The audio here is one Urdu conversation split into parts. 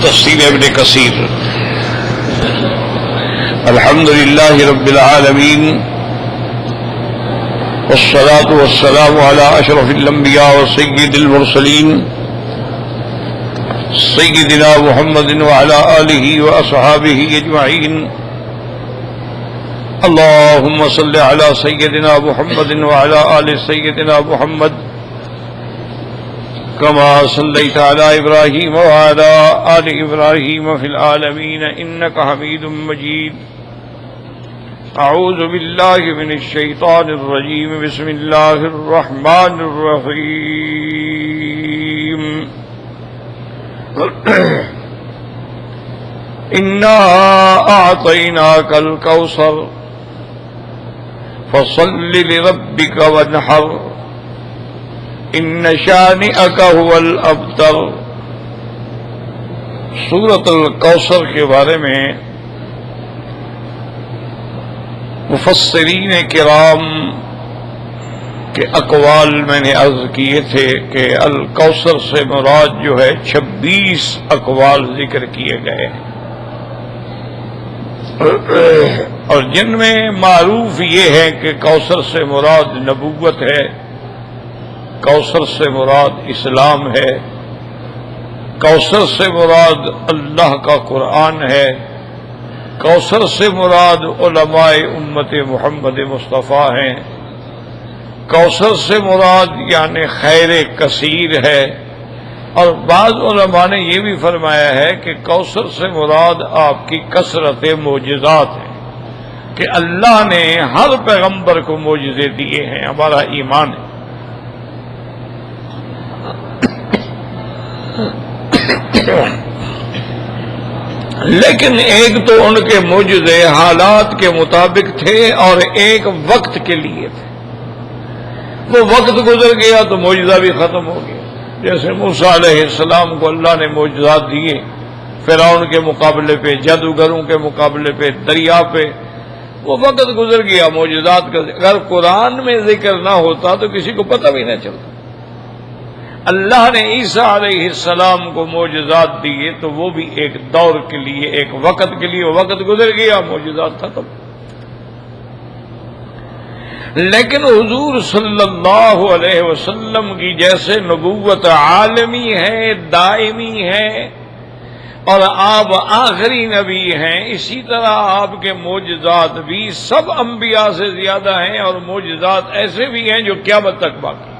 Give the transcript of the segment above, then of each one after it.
تفسیر ابن کثیر. الحمد للہ رب العالمین والصلاة والسلام على اشرف الانبیاء وسید المرسلین سیدنا محمد وعلى آلہ واصحابہ اجمعین. اللهم صل على سيدنا محمد وعلى آل سيدنا محمد كما صليت على إبراهيم وعلى آل إبراهيم في العالمين إنك حميد مجيد. أعوذ بالله من الشيطان الرجيم. بسم الله الرحمن الرحيم. إنا أعطيناك الكوثر فصل لربك وانحر ان شانئك هو الابتر. سورۃ الکوثر کے بارے میں مفسرین کرام کے اقوال میں نے عرض کیے تھے کہ الکوثر سے مراد جو ہے 26 اقوال ذکر کیے گئے ہیں، اور جن میں معروف یہ ہے کہ کوثر سے مراد نبوت ہے، کوثر سے مراد اسلام ہے، کوثر سے مراد اللہ کا قرآن ہے، کوثر سے مراد علماء امت محمد مصطفیٰ ہیں، کوثر سے مراد یعنی خیر کثیر ہے. اور بعض علماء نے یہ بھی فرمایا ہے کہ کوثر سے مراد آپ کی کثرت معجزات ہے کہ اللہ نے ہر پیغمبر کو معجزے دیے ہیں، ہمارا ایمان ہے. لیکن ایک تو ان کے معجزے حالات کے مطابق تھے اور ایک وقت کے لیے تھے. وہ وقت گزر گیا تو معجزہ بھی ختم ہو گیا. جیسے موسیٰ علیہ السلام کو اللہ نے معجزات دیے، فرعون کے مقابلے پہ، جادوگروں کے مقابلے پہ، دریا پہ. وہ وقت گزر گیا معجزات کا. اگر قرآن میں ذکر نہ ہوتا تو کسی کو پتہ بھی نہ چلتا. اللہ نے عیسیٰ علیہ السلام کو معجزات دیے تو وہ بھی ایک دور کے لیے، ایک وقت کے لیے. وہ وقت گزر گیا، معجزات ختم. لیکن حضور صلی اللہ علیہ وسلم کی جیسے نبوت عالمی ہے، دائمی ہے، اور آپ آخری نبی ہیں، اسی طرح آپ کے معجزات بھی سب انبیاء سے زیادہ ہیں، اور معجزات ایسے بھی ہیں جو قیامت تک باقی.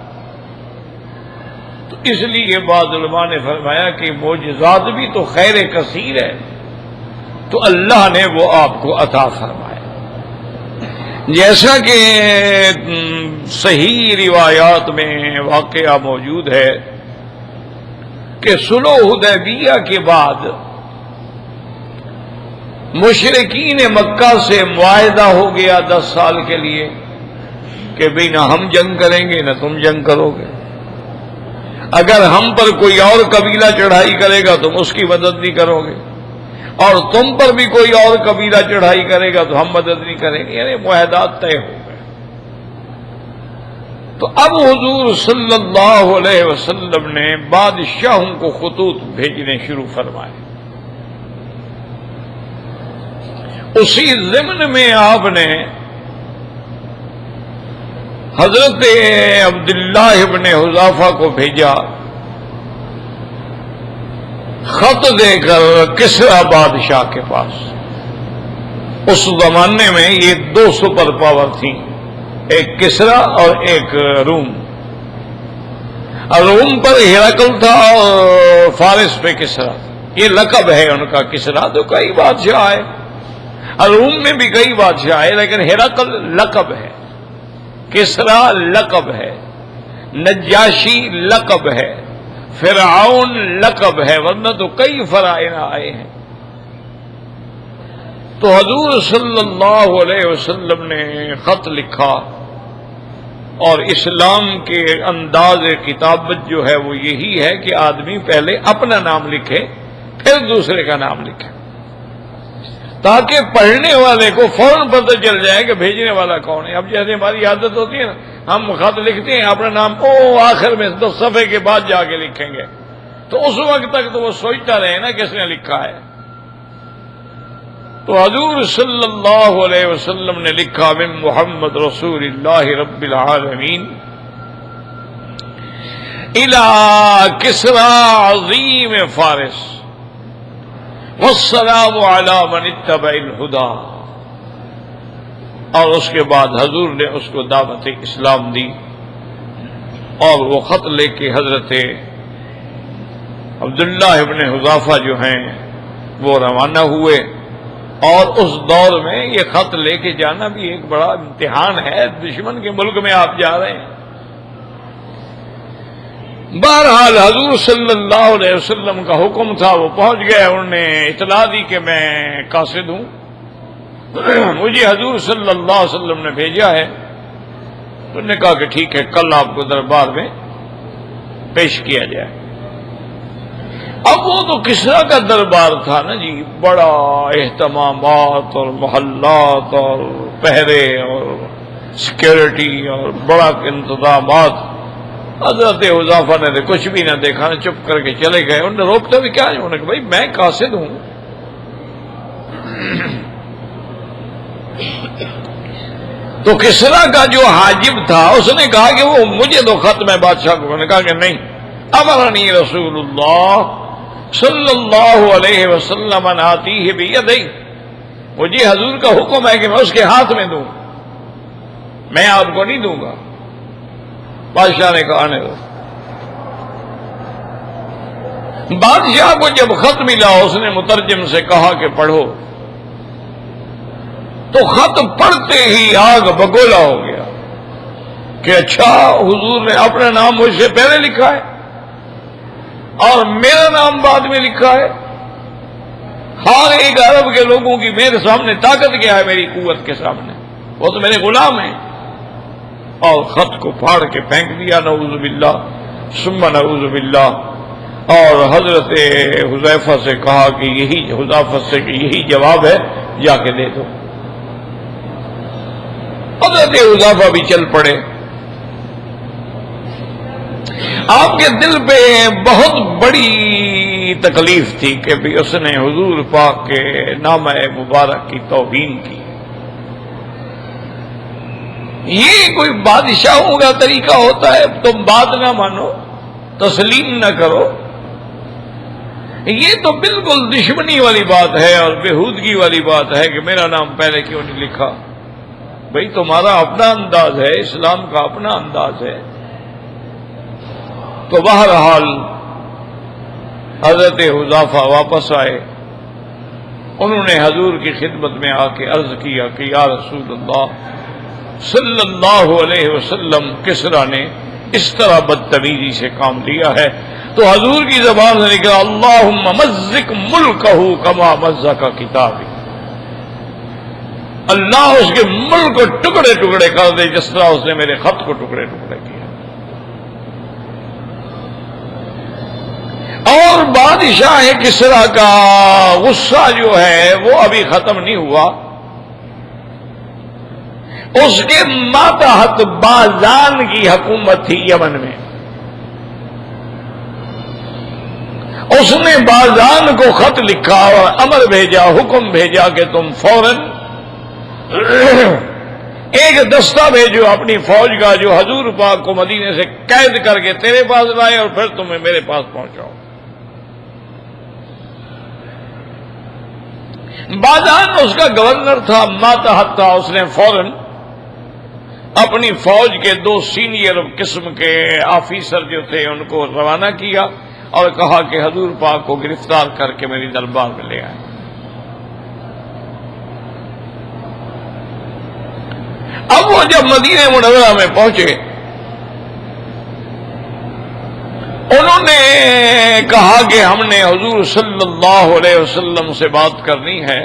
تو اس لیے بعض علماء نے فرمایا کہ معجزات بھی تو خیر کثیر ہے، تو اللہ نے وہ آپ کو عطا فرمایا. جیسا کہ صحیح روایات میں واقعہ موجود ہے کہ صلح حدیبیہ کے بعد مشرکین مکہ سے معاہدہ ہو گیا 10 سال کے لیے کہ بھئی نہ ہم جنگ کریں گے نہ تم جنگ کرو گے. اگر ہم پر کوئی اور قبیلہ چڑھائی کرے گا تم اس کی مدد نہیں کرو گے، اور تم پر بھی کوئی اور قبیلہ چڑھائی کرے گا تو ہم مدد نہیں کریں گے. یعنی معاہدات طے ہو گئے. تو اب حضور صلی اللہ علیہ وسلم نے بادشاہوں کو خطوط بھیجنے شروع فرمائے. اسی ضمن میں آپ نے حضرت عبداللہ ابن حذافہ کو بھیجا خط دے کر کسریٰ بادشاہ کے پاس. اس زمانے میں یہ 2 سپر پاور تھیں، ایک کسریٰ اور ایک روم. روم پر ہرقل تھا اور فارس پہ کسریٰ تھا. یہ لقب ہے ان کا. کسریٰ تو کئی بادشاہ آئے، روم میں بھی کئی بادشاہ آئے، لیکن ہرقل لقب ہے، کسریٰ لقب ہے، نجاشی لقب ہے، فرعون لقب ہے، ورنہ تو کئی فرعون آئے ہیں. تو حضور صلی اللہ علیہ وسلم نے خط لکھا، اور اسلام کے انداز کتابت جو ہے وہ یہی ہے کہ آدمی پہلے اپنا نام لکھے پھر دوسرے کا نام لکھے، تاکہ پڑھنے والے کو فوراً پتہ چل جائے کہ بھیجنے والا کون ہے. اب جیسے ہماری عادت ہوتی ہے نا، ہم خط لکھتے ہیں اپنا نام آخر میں 10 صفحے کے بعد جا کے لکھیں گے، تو اس وقت تک تو وہ سوچتا رہے نا کس نے لکھا ہے. تو حضور صلی اللہ علیہ وسلم نے لکھا من محمد رسول اللہ رب العالمین الى کسرا عظیم فارس والسلام علی من اتبع الہدی. اور اس کے بعد حضور نے اس کو دعوت اسلام دی اور وہ خط لے کے حضرت عبداللہ ابن حذافہ جو ہیں وہ روانہ ہوئے. اور اس دور میں یہ خط لے کے جانا بھی ایک بڑا امتحان ہے، دشمن کے ملک میں آپ جا رہے ہیں. بہرحال حضور صلی اللہ علیہ وسلم کا حکم تھا، وہ پہنچ گئے. انہوں نے اطلاع دی کہ میں قاصد ہوں، مجھے حضور صلی اللہ علیہ وسلم نے بھیجا ہے. انہوں نے کہا کہ ٹھیک ہے، کل آپ کو دربار میں پیش کیا جائے. اب وہ تو کسرا کا دربار تھا نا جی، بڑا اہتمامات اور محلات اور پہرے اور سیکیورٹی اور بڑا انتظامات. حضرت حذافہ نے کچھ بھی نہ دیکھا، نہ چپ کر کے چلے گئے. انہوں نے روکتا بھی کیا؟ انہوں نے کہا بھائی میں قاصد ہوں. تو کسرا کا جو حاجب تھا اس نے کہا کہ وہ مجھے دو خط. میں بادشاہ کو. انہوں نے کہا کہ نہیں، امرنی رسول اللہ صلی اللہ علیہ وسلم ان آتیہ بیدی، مجھے حضور کا حکم ہے کہ میں اس کے ہاتھ میں دوں، میں آپ کو نہیں دوں گا. بادشاہ نے کہا آنے دو. بادشاہ کو جب خط ملا اس نے مترجم سے کہا کہ پڑھو. تو خط پڑھتے ہی آگ بگولا ہو گیا کہ اچھا حضور نے اپنا نام مجھ سے پہلے لکھا ہے اور میرا نام بعد میں لکھا ہے. ہر ایک عرب کے لوگوں کی میرے سامنے طاقت کیا ہے میری قوت کے سامنے، وہ تو میرے غلام ہیں. اور خط کو پھاڑ کے پھینک دیا، نعوذ باللہ ثم نعوذ باللہ. اور حضرت حذیفہ سے کہا کہ یہی جواب ہے، جا کے دے دو. حضرت حذیفہ بھی چل پڑے. آپ کے دل پہ بہت بڑی تکلیف تھی کہ بھی اس نے حضور پاک کے نامہ مبارک کی توہین کی. یہ کوئی بادشاہوں کا طریقہ ہوتا ہے؟ تم بات نہ مانو، تسلیم نہ کرو. یہ تو بالکل دشمنی والی بات ہے اور بےہودگی والی بات ہے کہ میرا نام پہلے کیوں نہیں لکھا. بھئی تمہارا اپنا انداز ہے، اسلام کا اپنا انداز ہے. تو بہرحال حضرت حذافہ واپس آئے. انہوں نے حضور کی خدمت میں آ کے عرض کیا کہ یا رسول اللہ صلی اللہ علیہ وسلم، کسرا نے اس طرح بدتمیزی سے کام لیا ہے. تو حضور کی زبان سے نکلا اللہم مزق ملکہ کما مزق کتابی، اللہ اس کے ملک کو ٹکڑے ٹکڑے کر دے جس طرح اس نے میرے خط کو ٹکڑے ٹکڑے کیا. اور بادشاہ کسرا کا غصہ جو ہے وہ ابھی ختم نہیں ہوا. اس کے ماتحت بازان کی حکومت تھی یمن میں. اس نے بازان کو خط لکھا اور امر بھیجا، حکم بھیجا کہ تم فوراً ایک دستہ بھیجو اپنی فوج کا جو حضور پاک کو مدینے سے قید کر کے تیرے پاس لائے اور پھر تمہیں میرے پاس پہنچاؤ. بازان اس کا گورنر تھا، ماتحت تھا. اس نے فوراً اپنی فوج کے 2 سینئر قسم کے آفیسر جو تھے ان کو روانہ کیا اور کہا کہ حضور پاک کو گرفتار کر کے میری دربار میں لے آئے. اب وہ جب مدینہ منورہ میں پہنچے انہوں نے کہا کہ ہم نے حضور صلی اللہ علیہ وسلم سے بات کرنی ہے.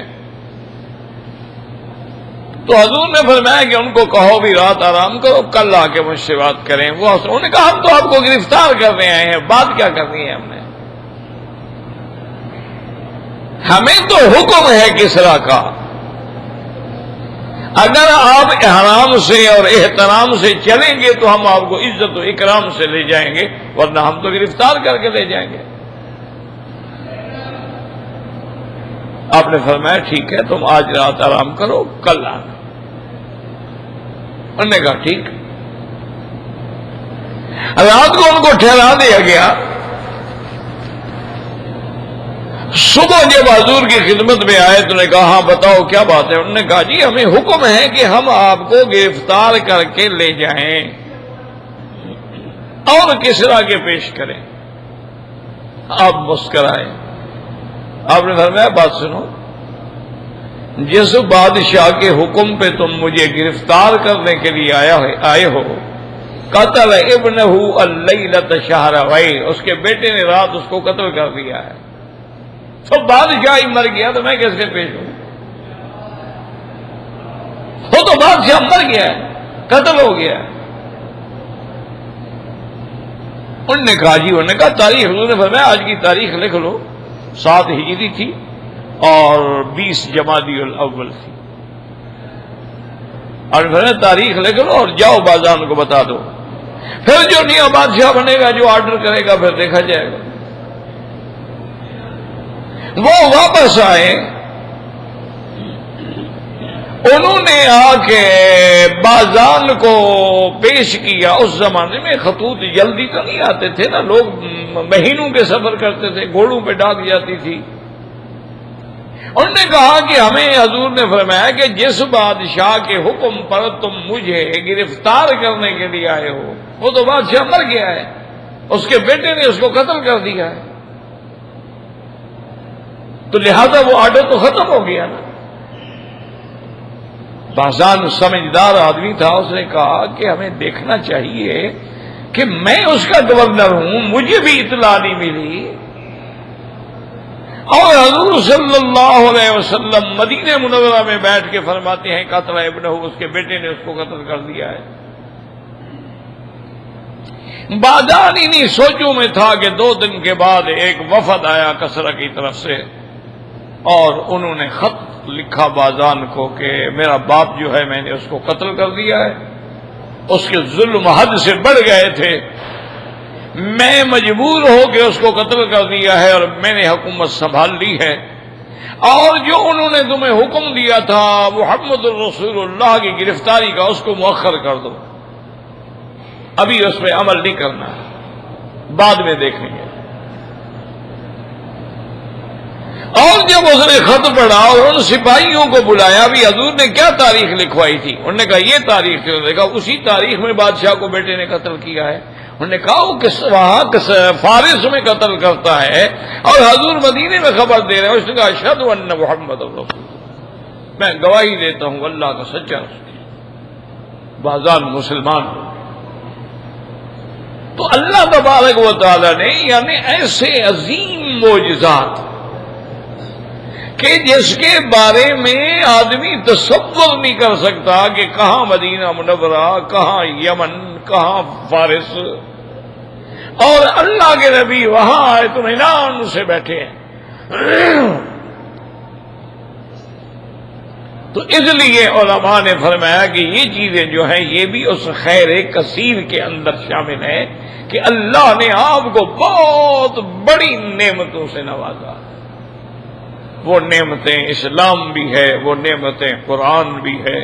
تو حضور نے فرمایا کہ ان کو کہو بھی رات آرام کرو، کل آ کے مجھ سے بات کریں. وہ انہوں نے کہا ہم تو آپ کو گرفتار کرنے آئے ہیں، بات کیا کرنی ہے؟ ہمیں تو حکم ہے کسرا کا، اگر آپ احرام سے اور احترام سے چلیں گے تو ہم آپ کو عزت و اکرام سے لے جائیں گے، ورنہ ہم تو گرفتار کر کے لے جائیں گے. نے فرمایا ٹھیک ہے تم آج رات آرام کرو کل آنا. انہوں نے کہا ٹھیک. رات کو ان کو ٹھہرا دیا گیا. صبح جب حضور کی خدمت میں آئے تو نے کہا ہاں بتاؤ کیا بات ہے. انہوں نے کہا جی ہمیں حکم ہے کہ ہم آپ کو گرفتار کر کے لے جائیں اور کسرا کے پیش کریں. آپ مسکرائے. آپ نے فرمایا بات سنو, جس بادشاہ کے حکم پہ تم مجھے گرفتار کرنے کے لیے آئے ہو قتل ابنہ اللیلۃ شہرویر, اس کے بیٹے نے رات اس کو قتل کر دیا ہے. تو بادشاہ ہی مر گیا تو میں کیسے پیش ہوں؟ وہ تو بادشاہ مر گیا ہے, قتل ہو گیا ہے. انہوں نے کہا جی, انہوں نے کہا تاریخ, حضور نے فرمایا آج کی تاریخ لکھ لو, 7 ہجری تھی اور 20 جمادی الاول تھی. اور فرمایا تاریخ لکھ لو اور جاؤ بازان کو بتا دو, پھر جو نیا بادشاہ بنے گا جو آرڈر کرے گا پھر دیکھا جائے گا. وہ واپس آئے, انہوں نے آ کے بازان کو پیش کیا. اس زمانے میں خطوط جلدی تو نہیں آتے تھے نا, لوگ مہینوں کے سفر کرتے تھے, گھوڑوں پہ ڈاک جاتی تھی. انہوں نے کہا کہ ہمیں حضور نے فرمایا کہ جس بادشاہ کے حکم پر تم مجھے گرفتار کرنے کے لیے آئے ہو وہ تو بادشاہ مر گیا ہے, اس کے بیٹے نے اس کو قتل کر دیا ہے, تو لہذا وہ آرڈر تو ختم ہو گیا نا. بازان سمجھدار آدمی تھا, اس نے کہا کہ ہمیں دیکھنا چاہیے کہ میں اس کا گورنر ہوں, مجھے بھی اطلاع نہیں ملی, اور حضور صلی اللہ علیہ وسلم مدینہ منورہ میں بیٹھ کے فرماتے ہیں قتل ابنہ, اس کے بیٹے نے اس کو قتل کر دیا ہے. بازان انہی سوچوں میں تھا کہ 2 دن کے بعد ایک وفد آیا کسرا کی طرف سے, اور انہوں نے خط لکھا بازان کو کہ میرا باپ جو ہے میں نے اس کو قتل کر دیا ہے, اس کے ظلم حد سے بڑھ گئے تھے, میں مجبور ہو کے اس کو قتل کر دیا ہے اور میں نے حکومت سنبھال لی ہے, اور جو انہوں نے تمہیں حکم دیا تھا محمد الرسول اللہ کی گرفتاری کا اس کو مؤخر کر دو, ابھی اس پہ عمل نہیں کرنا, بعد میں دیکھیں گے. اور جب اس نے خط پڑھا اور ان سپاہیوں کو بلایا, بھی حضور نے کیا تاریخ لکھوائی تھی, انہوں نے کہا یہ تاریخ تھی. انہوں نے کہا اسی تاریخ میں بادشاہ کو بیٹے نے قتل کیا ہے. انہوں نے کہا وہ وہاں فارس میں قتل کرتا ہے اور حضور مدینے میں خبر دے رہے ہیں. اس نے کہا اشہد ان محمد الرسول, میں گواہی دیتا ہوں اللہ کا سچا رسول. بازان مسلمان ہو. تو اللہ تبارک و تعالی نے یعنی ایسے عظیم معجزات کہ جس کے بارے میں آدمی تصور نہیں کر سکتا کہ کہاں مدینہ منورہ, کہاں یمن, کہاں فارس, اور اللہ کے نبی وہاں اطمینان سے بیٹھے ہیں. تو اس لیے علماء نے فرمایا کہ یہ چیزیں جو ہیں یہ بھی اس خیر کثیر کے اندر شامل ہیں کہ اللہ نے آپ کو بہت بڑی نعمتوں سے نوازا. وہ نعمتیں اسلام بھی ہے, وہ نعمتیں قرآن بھی ہے,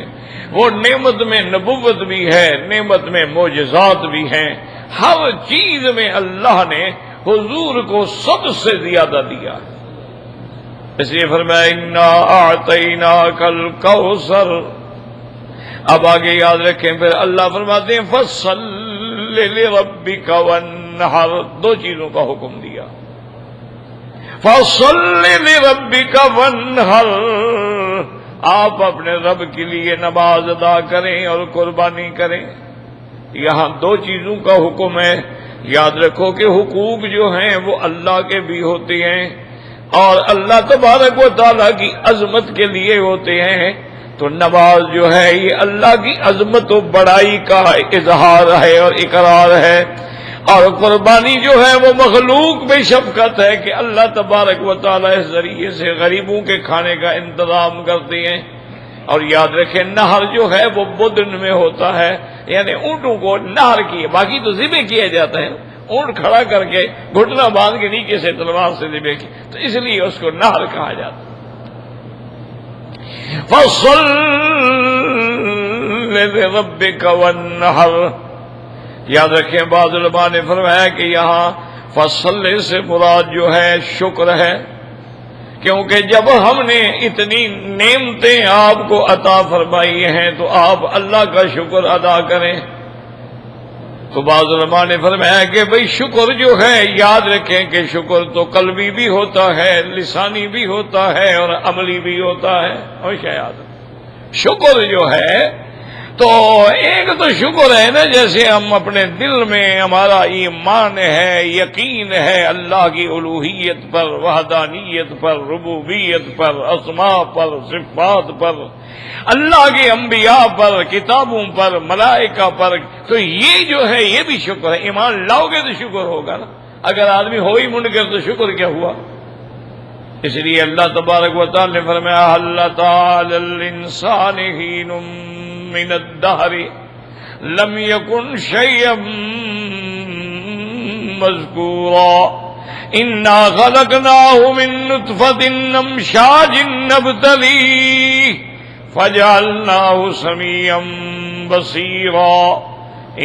وہ نعمت میں نبوت بھی ہے, نعمت میں معجزات بھی ہیں. ہر چیز میں اللہ نے حضور کو سب سے زیادہ دیا. اس لیے فرمایا انا اعطیناک الکوثر. اب آگے یاد رکھیں, پھر اللہ فرماتے ہیں فصل لربک وانحر. 2 چیزوں کا حکم دیا, فصل لربک وانحر, آپ اپنے رب کے لیے نماز ادا کریں اور قربانی کریں. یہاں 2 چیزوں کا حکم ہے. یاد رکھو کہ حقوق جو ہیں وہ اللہ کے بھی ہوتے ہیں اور اللہ تبارک و تعالیٰ کی عظمت کے لیے ہوتے ہیں. تو نماز جو ہے یہ اللہ کی عظمت و بڑائی کا اظہار ہے اور اقرار ہے, اور قربانی جو ہے وہ مخلوق میں شفقت ہے کہ اللہ تبارک و تعالیٰ اس ذریعے سے غریبوں کے کھانے کا انتظام کرتے ہیں. اور یاد رکھیں نہر جو ہے وہ بدن میں ہوتا ہے, یعنی اونٹوں کو نہر کی, باقی تو ذبح کیا جاتا ہے, اونٹ کھڑا کر کے گھٹنا باندھ کے نیچے سے تلوار سے ذبح کی, تو اس لیے اس کو نہر کہا جاتا ہے. فصل لربک وانحر. یاد رکھیں بعض علماء نے فرمایا کہ یہاں فصل سے مراد جو ہے شکر ہے، کیونکہ جب ہم نے اتنی نعمتیں آپ کو عطا فرمائی ہیں تو آپ اللہ کا شکر ادا کریں. تو بعض علماء نے فرمایا کہ بھئی شکر جو ہے، یاد رکھیں کہ شکر تو قلبی بھی ہوتا ہے، لسانی بھی ہوتا ہے اور عملی بھی ہوتا ہے. ہمیشہ یاد رکھیں شکر جو ہے تو ایک تو شکر ہے نا، جیسے ہم اپنے دل میں ہمارا ایمان ہے، یقین ہے اللہ کی الوہیت پر، وحدانیت پر، ربوبیت پر، اسماء پر، صفات پر، اللہ کے انبیاء پر، کتابوں پر، ملائکہ پر، تو یہ جو ہے یہ بھی شکر ہے. ایمان لاؤ گے تو شکر ہوگا نا. اگر آدمی ہو ہی منڈ کر تو شکر کیا ہوا؟ اس لیے اللہ تبارک و تعالی نے فرمایا اللہ تعالی الانسان حین من الدہر لم یکن شیئا مذکورا انا خلقناہ من نطفۃ امشاج نبتلیہ فجعلناہ سمیعا بصیرا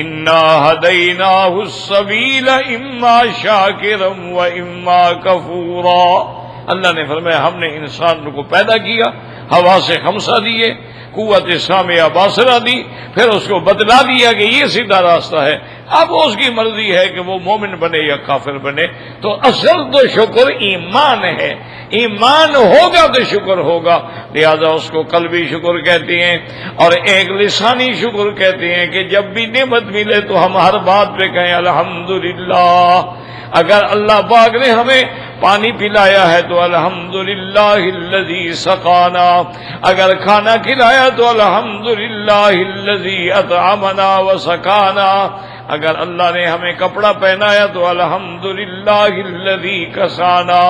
انا ہدیناہ السبیل اما شاکرا و اما کفورا. اللہ نے فرمایا ہم نے انسان کو پیدا کیا، ہوا سے خمسہ دیے، قوت سامعہ باصرہ دی، پھر اس کو بتلا دیا کہ یہ سیدھا راستہ ہے. اب اس کی مرضی ہے کہ وہ مومن بنے یا کافر بنے. تو اصل تو شکر ایمان ہے، ایمان ہوگا تو شکر ہوگا. لہذا اس کو قلبی شکر کہتے ہیں اور ایک لسانی شکر کہتے ہیں کہ جب بھی نعمت ملے تو ہم ہر بات پہ کہیں الحمدللہ. اگر اللہ پاک نے ہمیں پانی پلایا ہے تو الحمدللہ الذی سقانا، اگر کھانا کھلایا تو الحمدللہ الذی اطعمنا وسقانا، اگر اللہ نے ہمیں کپڑا پہنایا تو الحمدللہ الذی کسانا،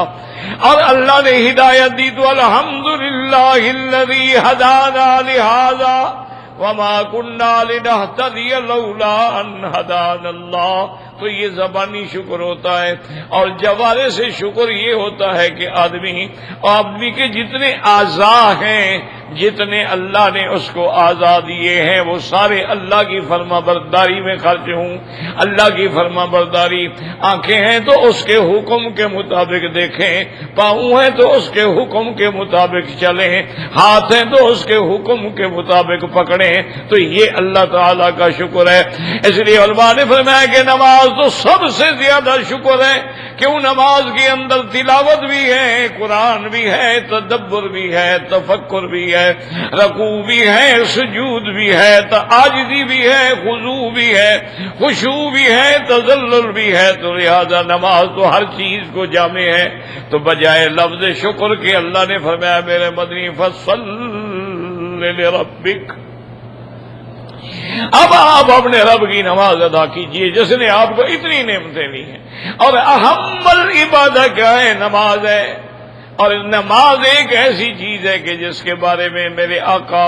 اور اللہ نے ہدایت دی تو الحمدللہ الذی ہدانا لہذا وما كنا لنهتدي لولا ان هدانا اللہ. تو یہ زبانی شکر ہوتا ہے. اور جوارے سے شکر یہ ہوتا ہے کہ آدمی کے جتنے اعضاء ہیں، جتنے اللہ نے اس کو اعضاء دیے ہیں، وہ سارے اللہ کی فرما برداری میں خرچ ہوں. اللہ کی فرما برداری، آنکھیں ہیں تو اس کے حکم کے مطابق دیکھیں، پاؤں ہیں تو اس کے حکم کے مطابق چلیں، ہاتھ ہیں تو اس کے حکم کے مطابق پکڑیں. تو یہ اللہ تعالی کا شکر ہے. اس لیے علماء نے فرمایا کہ نماز تو سب سے زیادہ شکر ہے. کیوں؟ نماز کے اندر تلاوت بھی ہے، قرآن بھی ہے، تدبر بھی ہے، تفکر بھی ہے، رکوع بھی ہے، سجود بھی ہے، عاجزی بھی ہے، خضوع بھی ہے، خشوع بھی ہے، تذلل بھی ہے. تو لہذا نماز تو ہر چیز کو جامع ہے. تو بجائے لفظ شکر کے اللہ نے فرمایا میرے مدنی فصل لربک. اب آپ اپنے رب کی نماز ادا کیجئے جس نے آپ کو اتنی نعمتیں دی ہیں. اور اہم العبادہ کیا ہے؟ نماز ہے. اور نماز ایک ایسی چیز ہے کہ جس کے بارے میں میرے آقا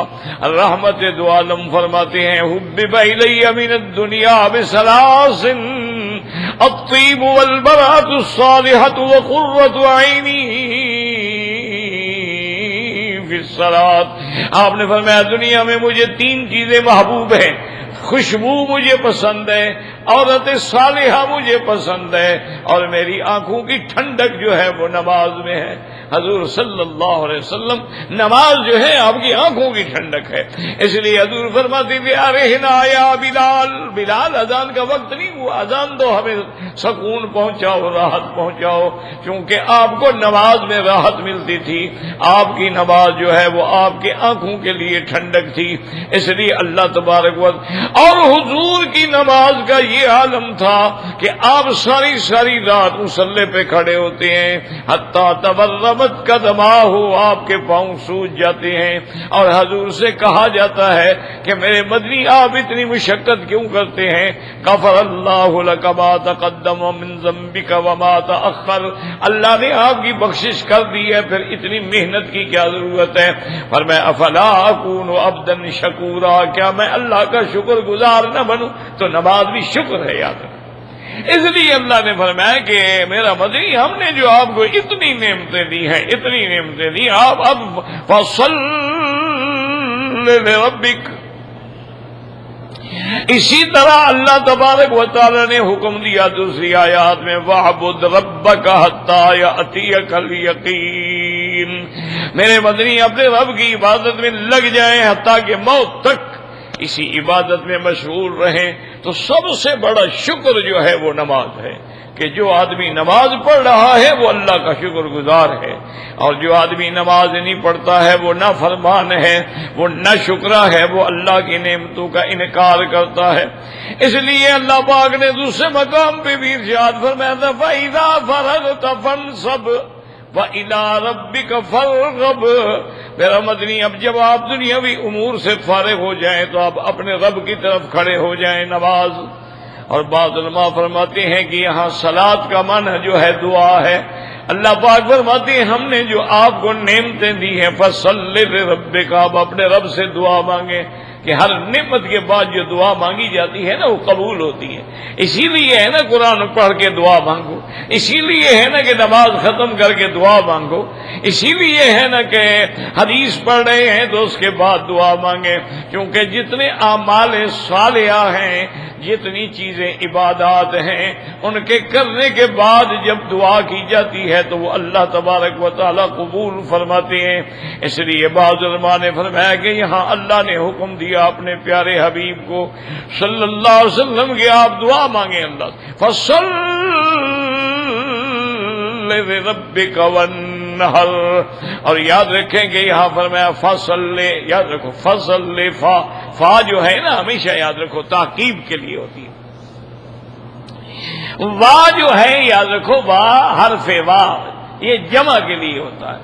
رحمت دو عالم فرماتے ہیں حبب الی من الدنیا بثلاث الطیب والبراۃ الصالحۃ وقرۃ عینی فی الصلاۃ. آپ نے فرمایا دنیا میں مجھے تین چیزیں محبوب ہیں. خوشبو مجھے پسند ہے، عورت صالحہ مجھے پسند ہے، اور میری آنکھوں کی ٹھنڈک جو ہے وہ نماز میں ہے. حضور صلی اللہ علیہ وسلم نماز جو ہے آپ کی آنکھوں کی ٹھنڈک ہے. اس لیے حضور فرماتے تھے ارہنا یا بلال، بلال اذان کا وقت نہیں ہوا، اذان دو، ہمیں سکون پہنچاؤ، راحت پہنچاؤ. کیونکہ آپ کو نماز میں راحت ملتی تھی. آپ کی نماز جو ہے وہ آپ کی آنکھوں کے لیے ٹھنڈک تھی. اس لیے اللہ تبارک و اور حضور کی نماز کا یہ عالم تھا کہ آپ ساری ساری رات مصلی پہ کھڑے ہوتے ہیں حتیٰ تورمت قدماہ، آپ کے پاؤں سوج جاتے ہیں. اور حضور سے کہا جاتا ہے کہ میرے مدنی آپ اتنی مشقت کیوں کرتے ہیں؟ غفر اللہ لک ما تقدم من ذنبک وما تأخر، اللہ نے آپ کی بخشش کر دی ہے، پھر اتنی محنت کی کیا ضرورت ہے؟ فرمایا افلا اکون عبدا شکورا، کیا میں اللہ کا شکر گزار نہ بنوں؟ تو نماز بھی شکر ہے. یاد رکھیں. اس لیے اللہ نے فرمایا کہ میرا مدنی ہم نے جو آپ کو اتنی نعمتیں دی ہیں، اتنی نعمتیں دی، آپ اب فصل لربک. اسی طرح اللہ تبارک و تعالی نے حکم دیا دوسری آیات میں وَاعْبُدْ رَبَّكَ حَتَّى يَأْتِيَكَ الْيَقِينُ. میرے مدنی اپنے رب کی عبادت میں لگ جائیں حتیٰ کہ موت تک اسی عبادت میں مشغول رہیں. تو سب سے بڑا شکر جو ہے وہ نماز ہے کہ جو آدمی نماز پڑھ رہا ہے وہ اللہ کا شکر گزار ہے، اور جو آدمی نماز نہیں پڑھتا ہے وہ نافرمان ہے، وہ ناشکرا ہے، وہ اللہ کی نعمتوں کا انکار کرتا ہے. اس لیے اللہ پاک نے دوسرے مقام پہ بھی ارشاد فرمایا تھا فَإِذَا فَرَغْتَ فَانصَبْ وَإِلَىٰ رَبِّكَ فَارْغَب. میرا مدنی اب جب آپ دنیاوی امور سے فارغ ہو جائیں تو آپ اپنے رب کی طرف کھڑے ہو جائیں. نماز. اور بعض علماء فرماتے ہیں کہ یہاں صلاۃ کا معنی جو ہے دعا ہے. اللہ پاک فرماتے ہیں ہم نے جو آپ کو نعمتیں دی ہیں فَصَلِّ لِرَبِّكَ، آپ اپنے رب سے دعا مانگیں کہ ہر نعمت کے بعد جو دعا مانگی جاتی ہے نا وہ قبول ہوتی ہے. اسی لیے ہے نا قرآن پڑھ کے دعا مانگو، اسی لیے ہے نا کہ نماز ختم کر کے دعا مانگو، اسی لیے ہے نا کہ حدیث پڑھ رہے ہیں تو اس کے بعد دعا مانگیں. کیونکہ جتنے اعمال صالحہ ہیں، جتنی چیزیں عبادات ہیں، ان کے کرنے کے بعد جب دعا کی جاتی ہے تو وہ اللہ تبارک و تعالی قبول فرماتے ہیں. اس لیے بعض علماء نے فرمایا کہ یہاں اللہ نے حکم دیا اپنے پیارے حبیب کو صلی اللہ علیہ وسلم کہ آپ دعا مانگیں اللہ سے. فصل لربک وانحر. اور یاد رکھیں کہ یہاں فرمایا فصل، یاد رکھو فصل، فا جو ہے نا ہمیشہ یاد رکھو تاکید کے لیے ہوتی ہے. وا جو ہے یاد رکھو وا حرف وا یہ جمع کے لیے ہوتا ہے،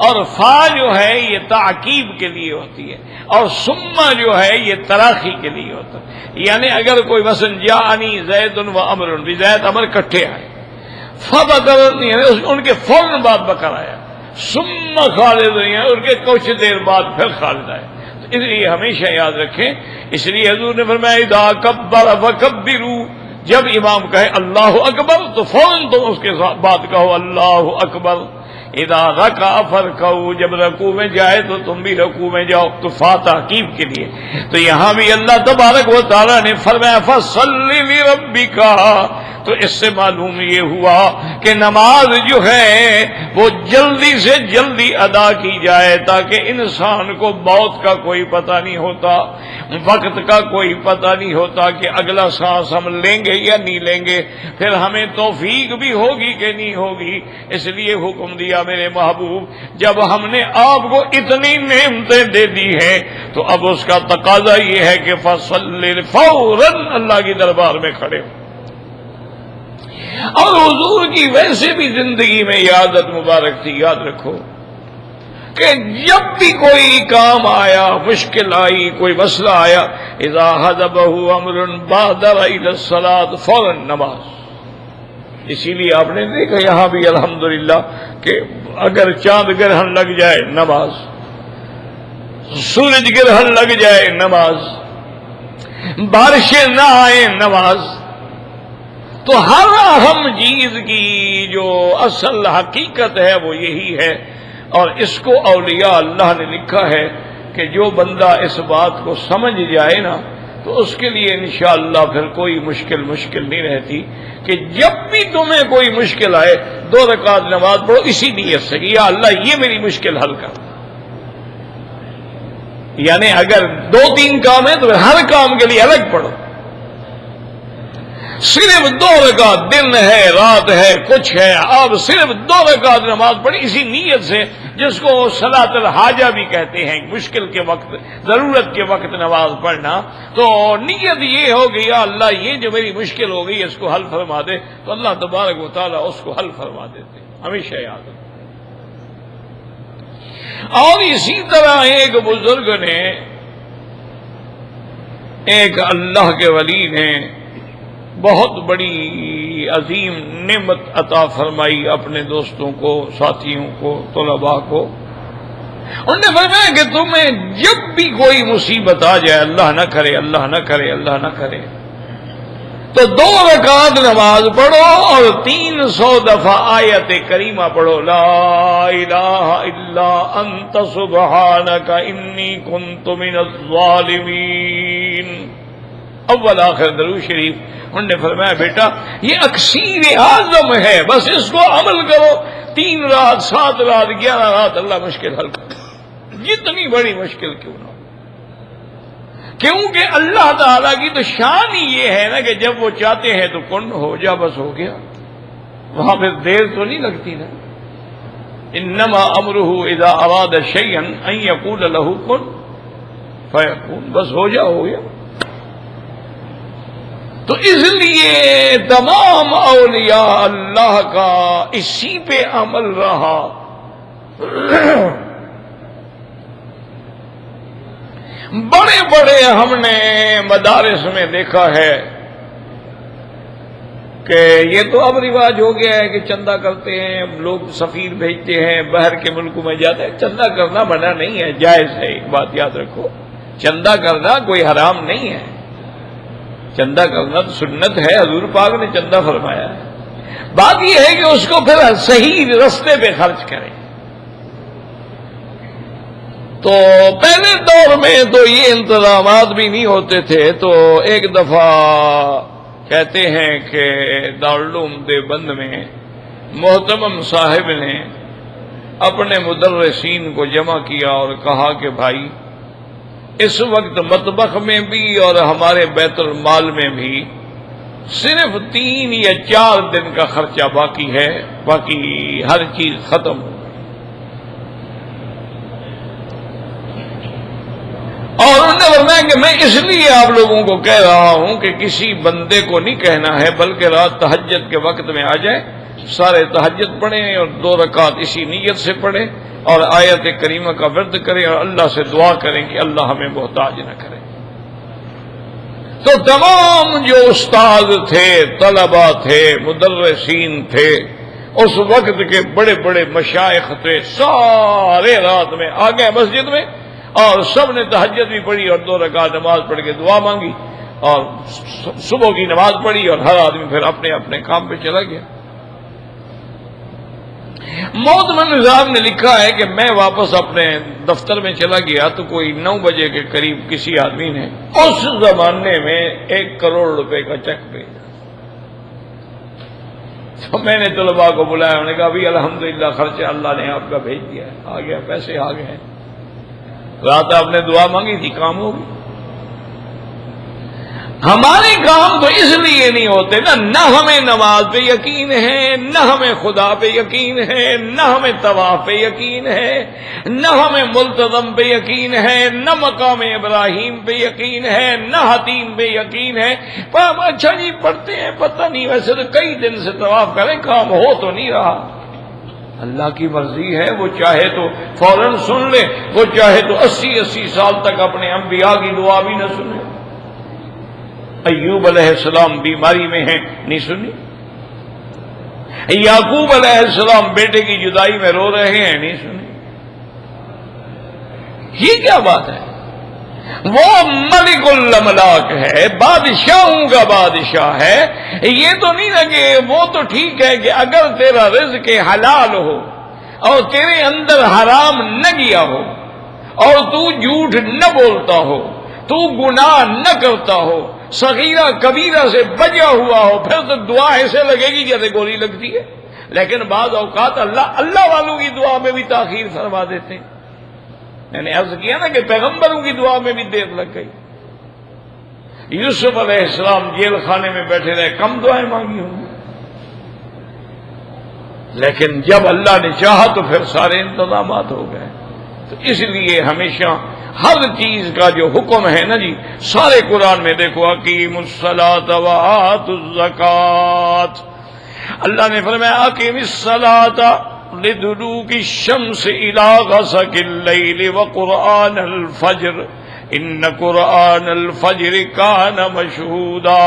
اور فا جو ہے یہ تعقیب کے لیے ہوتی ہے، اور ثم جو ہے یہ تراخی کے لیے ہوتا ہے. یعنی اگر کوئی مثلا جاءنی زید و عمر، زید عمر کٹھے آئے، فبدر ان کے فوراً بعد بکر آیا، ثم خالد ان کے کچھ دیر بعد پھر خالد آئے. اس لیے ہمیشہ یاد رکھیں. اس لیے حضور نے فرمایا اذا کبر فکبروا، جب امام کہے اللہ اکبر تو فوراً تم اس کے بعد کہو اللہ اکبر. اذا رکع فرکعوا، جب رکوع میں جائے تو تم بھی رکوع میں جاؤ. تو تحقیق کے لیے. تو یہاں بھی اللہ تبارک و تعالی نے فرمایا فصل لربک. تو اس سے معلوم یہ ہوا کہ نماز جو ہے وہ جلدی سے جلدی ادا کی جائے تاکہ انسان کو موت کا کوئی پتہ نہیں ہوتا، وقت کا کوئی پتہ نہیں ہوتا کہ اگلا سانس ہم لیں گے یا نہیں لیں گے، پھر ہمیں توفیق بھی ہوگی کہ نہیں ہوگی. اس لیے حکم دیا میرے محبوب جب ہم نے آپ کو اتنی نعمتیں دے دی ہیں تو اب اس کا تقاضا یہ ہے کہ فصل، فوراً اللہ کی دربار میں کھڑے ہو. اور حضور کی ویسے بھی زندگی میں یہ عادت مبارک تھی، یاد رکھو کہ جب بھی کوئی کام آیا، مشکل آئی، کوئی مسئلہ آیا، اذا حضبہ امر بادر الی الصلاۃ، فوراً نماز. اسی لیے آپ نے دیکھا یہاں بھی الحمدللہ کہ اگر چاند گرہن لگ جائے نماز، سورج گرہن لگ جائے نماز، بارشیں نہ آئے نماز. تو ہر اہم چیز کی جو اصل حقیقت ہے وہ یہی ہے. اور اس کو اولیاء اللہ نے لکھا ہے کہ جو بندہ اس بات کو سمجھ جائے نا تو اس کے لیے انشاءاللہ پھر کوئی مشکل نہیں رہتی کہ جب بھی تمہیں کوئی مشکل آئے 2 رکعت نماز پڑھو اسی نیت سے کہ یا اللہ یہ میری مشکل حل کر. یعنی اگر 2-3 کام ہے تو ہر کام کے لیے الگ پڑھو. صرف 2 رکعت، دن ہے رات ہے کچھ ہے، آپ صرف 2 رکعت نماز پڑھی اسی نیت سے، جس کو صلاۃ الحاجہ بھی کہتے ہیں، مشکل کے وقت، ضرورت کے وقت نماز پڑھنا. تو نیت یہ ہو گئی یا اللہ یہ جو میری مشکل ہو گئی اس کو حل فرما دے، تو اللہ تبارک و تعالیٰ اس کو حل فرما دیتے. ہمیشہ یاد رکھیں. اور اسی طرح ایک بزرگ نے، ایک اللہ کے ولی نے بہت بڑی عظیم نعمت عطا فرمائی اپنے دوستوں کو، ساتھیوں کو، طلباء کو. انہوں نے فرمایا کہ تمہیں جب بھی کوئی مصیبت آ جائے، اللہ نہ کرے اللہ نہ کرے اللہ نہ کرے، تو 2 رکعت نماز پڑھو اور 300 دفعہ آیت کریمہ پڑھو، لا الہ الا انت سبحانک انی کنت من الظالمین، اول آخر درود شریف۔ انہوں نے فرمایا بیٹا یہ اکسیر اعظم ہے، بس اس کو عمل کرو، 3 رات 7 رات 11 رات اللہ مشکل حل کر، جتنی بڑی مشکل کیوں نہ ہو، کیونکہ اللہ تعالیٰ کی تو شان ہی یہ ہے نا کہ جب وہ چاہتے ہیں تو کن ہو جا، بس ہو گیا، وہاں پھر دیر تو نہیں لگتی نا۔ انما امرہ اذا اراد شیئا ان یقول له کن فیکون، بس ہو جا، ہو گیا۔ تو اس لیے تمام اولیاء اللہ کا اسی پہ عمل رہا۔ بڑے بڑے ہم نے مدارس میں دیکھا ہے کہ یہ تو اب رواج ہو گیا ہے کہ چندہ کرتے ہیں لوگ، سفیر بھیجتے ہیں باہر کے ملکوں میں جاتے ہیں، چندہ کرنا منع نہیں ہے، جائز ہے، ایک بات یاد رکھو، چندہ کرنا کوئی حرام نہیں ہے، چندہ کرنا تو سنت ہے، حضور پاک نے چندہ فرمایا ہے، بات یہ ہے کہ اس کو پھر صحیح رستے پہ خرچ کریں۔ تو پہلے دور میں تو یہ انتظامات بھی نہیں ہوتے تھے، تو ایک دفعہ کہتے ہیں کہ دارالعلوم دیوبند میں محتمم صاحب نے اپنے مدرسین کو جمع کیا اور کہا کہ بھائی اس وقت مطبخ میں بھی اور ہمارے بیت المال میں بھی صرف 3 یا 4 دن کا خرچہ باقی ہے، باقی ہر چیز ختم ہو۔ اور انہوں نے فرمایا کہ میں اس لیے آپ لوگوں کو کہہ رہا ہوں کہ کسی بندے کو نہیں کہنا ہے، بلکہ رات تہجد کے وقت میں آ جائے، سارے تہجد پڑھیں اور 2 رکعت اسی نیت سے پڑھیں اور آیت کریمہ کا ورد کریں اور اللہ سے دعا کریں کہ اللہ ہمیں محتاج نہ کرے۔ تو تمام جو استاد تھے، طلباء تھے، مدرسین تھے، اس وقت کے بڑے بڑے مشائخ تھے، سارے رات میں آ گئے مسجد میں اور سب نے تہجد بھی پڑھی اور 2 رکعت نماز پڑھ کے دعا مانگی اور صبح کی نماز پڑھی اور ہر آدمی پھر اپنے اپنے کام پہ چلا گیا۔ محتمم نظام نے لکھا ہے کہ میں واپس اپنے دفتر میں چلا گیا تو کوئی 9 بجے کے قریب کسی آدمی نے اس زمانے میں 1 کروڑ روپے کا چیک بھیجا۔ تو میں نے طلباء کو بلایا، انہوں نے کہا بھی الحمدللہ خرچہ اللہ نے آپ کا بھیج دیا ہے، آ گیا، پیسے آ گئے ہیں، رات آپ نے دعا مانگی تھی، کام ہوگی۔ ہمارے کام تو اس لیے نہیں ہوتے نا، نہ ہمیں نماز پہ یقین ہے، نہ ہمیں خدا پہ یقین ہے، نہ ہمیں طواف پہ یقین ہے، نہ ہمیں ملتزم پہ یقین ہے، نہ مقام ابراہیم پہ یقین ہے، نہ حتیم پہ یقین ہے۔ پر ہم اچھا جی پڑھتے ہیں، پتہ نہیں، ویسے تو کئی دن سے طواف کریں، کام ہو تو نہیں رہا۔ اللہ کی مرضی ہے، وہ چاہے تو فوراً سن لے، وہ چاہے تو 80 سال تک اپنے انبیاء کی دعا بھی نہ سنے۔ ایوب علیہ السلام بیماری میں ہیں، نہیں سنی؟ یعقوب علیہ السلام بیٹے کی جدائی میں رو رہے ہیں، نہیں سنی؟ یہ کیا بات ہے؟ وہ ملک الملاک ہے، بادشاہوں کا بادشاہ ہے۔ یہ تو نہیں لگے، وہ تو ٹھیک ہے کہ اگر تیرا رزق حلال ہو اور تیرے اندر حرام نہ گیا ہو اور تو جھوٹ نہ بولتا ہو، تو گناہ نہ کرتا ہو، صغیرہ کبیرہ سے بچا ہوا ہو، پھر تو دعا ایسے لگے گی جیسے گولی لگتی ہے۔ لیکن بعض اوقات اللہ والوں کی دعا میں بھی تاخیر فرما دیتے ہیں۔ میں نے عرض کیا نا کہ پیغمبروں کی دعا میں بھی دیر لگ گئی۔ یوسف علیہ السلام جیل خانے میں بیٹھے رہے، کم دعائیں مانگی ہوں گی، لیکن جب اللہ نے چاہا تو پھر سارے انتظامات ہو گئے۔ تو اس لیے ہمیشہ ہر چیز کا جو حکم ہے نا جی، سارے قرآن میں دیکھو، اقیموا الصلاۃ وآتوا الزکوٰۃ، اللہ نے فرمایا اقیم الصلاۃ لدلوک الشمس الی غسق اللیل وقرآن الفجر ان قرآن الفجر کان مشہودا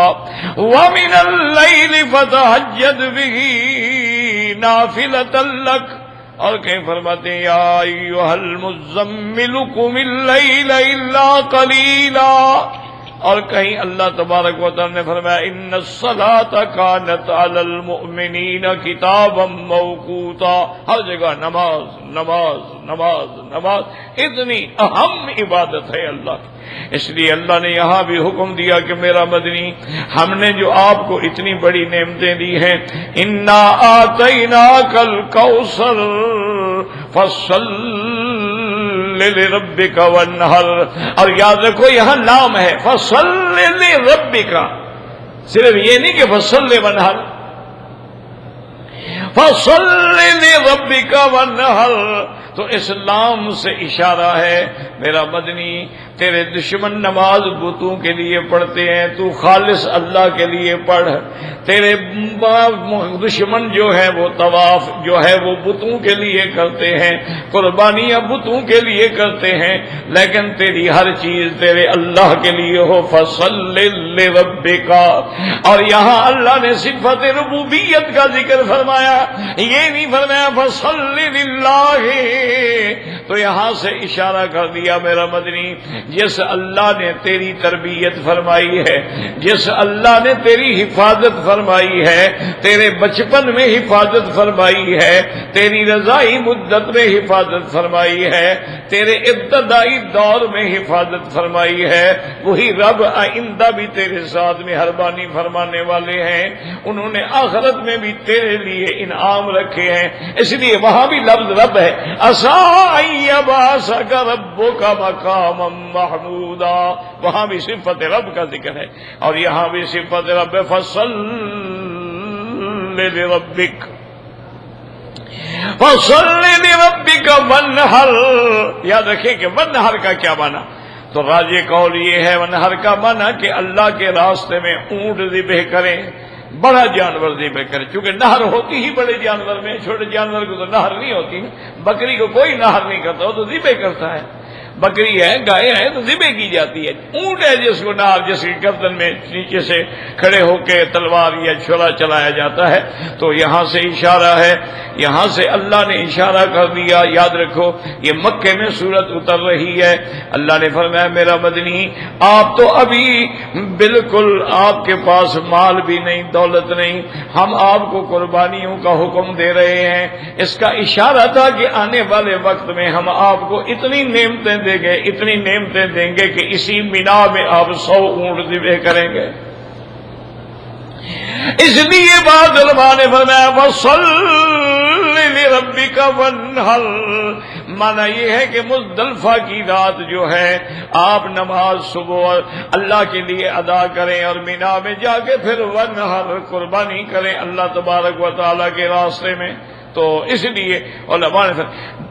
ومن اللیل فتہجد بہ نافلۃ لک، اور کہیں فرماتے ہیں یا ایھا المزمل قم اللیل الا قلیلا، اور کہیں اللہ تبارک و تعالی نے فرمایا ان الصلاۃ کانت علی المؤمنین کتابا موقوتا، ہر جگہ نماز نماز نماز نماز، اتنی اہم عبادت ہے اللہ کی۔ اس لیے اللہ نے یہاں بھی حکم دیا کہ میرا مدنی، ہم نے جو آپ کو اتنی بڑی نعمتیں دی ہیں، انا آتیناک الکوثر فصل لربک وانحر، اور یاد رکھو یہاں نام ہے فصل لربک، صرف یہ نہیں کہ فصل وانحر، فصل لربک وانحر، تو اسلام سے اشارہ ہے میرا مدنی، تیرے دشمن نماز بتوں کے لیے پڑھتے ہیں، تو خالص اللہ کے لیے پڑھ۔ تیرے دشمن جو ہے وہ طواف جو ہے وہ بتوں کے لیے کرتے ہیں، قربانیاں بتوں کے لیے کرتے ہیں، لیکن تیری ہر چیز تیرے اللہ کے لیے ہو، فصل لربک۔ اور یہاں اللہ نے صفت ربوبیت کا ذکر فرمایا، یہ نہیں فرمایا فصل للہ، تو یہاں سے اشارہ کر دیا میرا مدنی، جس اللہ نے تیری تربیت فرمائی ہے، جس اللہ نے تیری حفاظت فرمائی ہے، تیرے بچپن میں حفاظت فرمائی ہے، تیری رضائی مدت میں حفاظت فرمائی ہے، تیرے ابتدائی دور میں حفاظت فرمائی ہے، وہی رب آئندہ بھی تیرے ساتھ مہربانی فرمانے والے ہیں، انہوں نے آخرت میں بھی تیرے لیے انعام رکھے ہیں۔ اس لیے وہاں بھی لفظ رب ہے، عسیٰ ان یبعثک ربک مقاما محمودا، وہاں بھی صفت رب کا ذکر ہے، اور یہاں بھی صفت رب فصل لربک، فصل لربک وانحر۔ یاد رکھیں کہ وانحر کا کیا معنی، تو راجح قول یہ ہے وانحر کا معنی کہ اللہ کے راستے میں اونٹ ذبح کریں، بڑا جانور ذبح کرے، چونکہ نہر ہوتی ہی بڑے جانور میں، چھوٹے جانور کو تو نہر نہیں ہوتی، بکری کو کوئی نہر نہیں کرتا، وہ تو ذبح کرتا ہے، بکری ہے گائے ہے تو ذبح کی جاتی ہے، اونٹ ہے جس کو نہر، جس کی گردن میں نیچے سے کھڑے ہو کے تلوار یا چھڑا چلایا جاتا ہے، تو یہاں سے اشارہ ہے، یہاں سے اللہ نے اشارہ کر دیا۔ یاد رکھو یہ مکے میں سورت اتر رہی ہے، اللہ نے فرمایا میرا مدنی آپ تو ابھی بالکل آپ کے پاس مال بھی نہیں، دولت نہیں، ہم آپ کو قربانیوں کا حکم دے رہے ہیں، اس کا اشارہ تھا کہ آنے والے وقت میں ہم آپ کو اتنی نعمتیں دیں گے، اتنی نعمتیں دیں گے کہ اسی مینا میں آپ 100 اونٹ ذبح کریں گے۔ اس لیے بعض علماء نے فرمایا فصل لربک وانحر، مانا یہ ہے کہ مزدلفہ کی رات جو ہے آپ نماز صبح اللہ کے لیے ادا کریں، اور مینا میں جا کے پھر وانحر قربانی کریں اللہ تبارک و تعالیٰ کے راستے میں۔ تو اس لیے علماء نے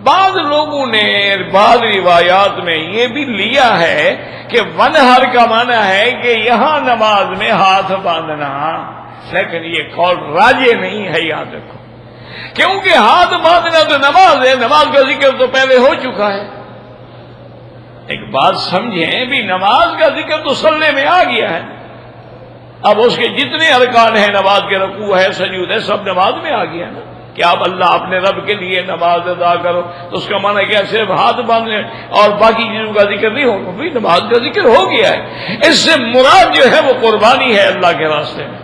بعض لوگوں نے بعض روایات میں یہ بھی لیا ہے کہ وانحر کا معنی ہے کہ یہاں نماز میں ہاتھ باندھنا، لیکن یہ قول راجح نہیں ہے، یاد رکھو، کیونکہ ہاتھ باندھنا تو نماز ہے، نماز کا ذکر تو پہلے ہو چکا ہے۔ ایک بات سمجھیں بھی، نماز کا ذکر تو صلی میں آ گیا ہے، اب اس کے جتنے ارکان ہیں، نماز کے رکوع ہے، سجود ہے، سب نماز میں آ گیا نا، کہ آپ اللہ اپنے رب کے لیے نماز ادا کرو، تو اس کا معنی کیا صرف ہاتھ باندھنے اور باقی چیزوں کا ذکر نہیں ہوگا، بھی نماز کا ذکر ہو گیا ہے، اس سے مراد جو ہے وہ قربانی ہے اللہ کے راستے میں۔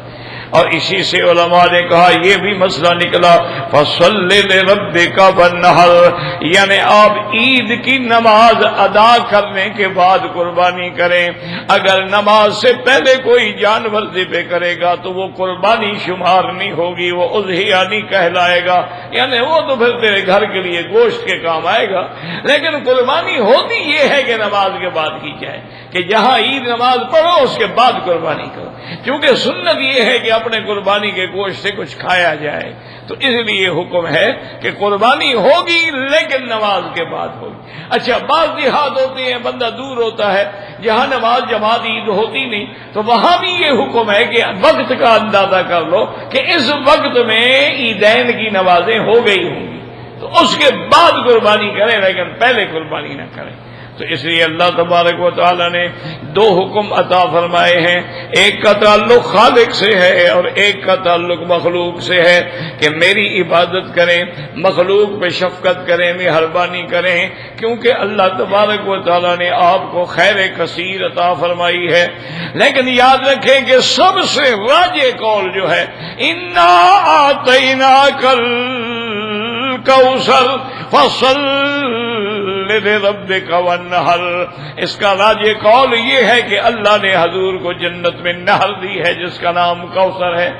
اور اسی سے علماء نے کہا یہ بھی مسئلہ نکلا فصل لربک وانحر، یعنی آپ عید کی نماز ادا کرنے کے بعد قربانی کریں، اگر نماز سے پہلے کوئی جانور ذبح کرے گا تو وہ قربانی شمار نہیں ہوگی، وہ اضحیہ نہیں کہلائے گا، یعنی وہ تو پھر تیرے گھر کے لیے گوشت کے کام آئے گا، لیکن قربانی ہوتی یہ ہے کہ نماز کے بعد کی جائے، کہ جہاں عید نماز پڑھو اس کے بعد قربانی کرو، کیونکہ سنت یہ ہے کہ اپنے قربانی کے گوشت سے کچھ کھایا جائے، تو اس لیے حکم ہے کہ قربانی ہوگی لیکن نماز کے بعد ہوگی۔ اچھا بعض دیہات ہوتے ہیں، بندہ دور ہوتا ہے جہاں نماز جماعت عید ہوتی نہیں، تو وہاں بھی یہ حکم ہے کہ وقت کا اندازہ کر لو کہ اس وقت میں عیدین کی نمازیں ہو گئی ہوں گی، تو اس کے بعد قربانی کریں، لیکن پہلے قربانی نہ کریں۔ تو اس لیے اللہ تبارک و تعالی نے دو حکم عطا فرمائے ہیں، ایک کا تعلق خالق سے ہے اور ایک کا تعلق مخلوق سے ہے کہ میری عبادت کریں، مخلوق پہ شفقت کریں، مہربانی کریں، کیونکہ اللہ تبارک و تعالی نے آپ کو خیر کثیر عطا فرمائی ہے۔ لیکن یاد رکھیں کہ سب سے راجح قول جو ہے انا اعطیناک الکوثر فصل لربک وانحر، اس کا راجح قول یہ ہے کہ اللہ نے حضور کو جنت میں نہر دی ہے جس کا نام کوثر ہے۔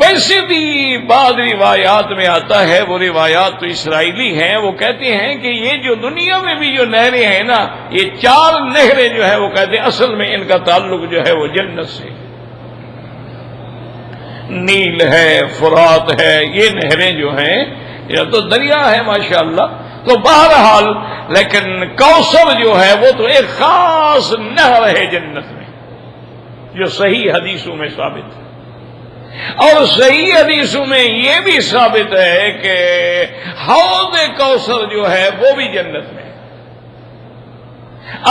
ویسے بھی بعض روایات میں آتا ہے، وہ روایات تو اسرائیلی ہیں، وہ کہتے ہیں کہ یہ جو دنیا میں بھی جو نہریں ہیں نا، یہ 4 نہریں جو ہے وہ کہتے ہیں اصل میں ان کا تعلق جو ہے وہ جنت سے، نیل ہے، فرات ہے، یہ نہریں جو ہیں یہ تو دریا ہے ماشاءاللہ۔ تو بہرحال لیکن کوثر جو ہے وہ تو ایک خاص نہر ہے جنت میں، جو صحیح حدیثوں میں ثابت ہے، اور صحیح حدیثوں میں یہ بھی ثابت ہے کہ حوض کوثر جو ہے وہ بھی جنت میں۔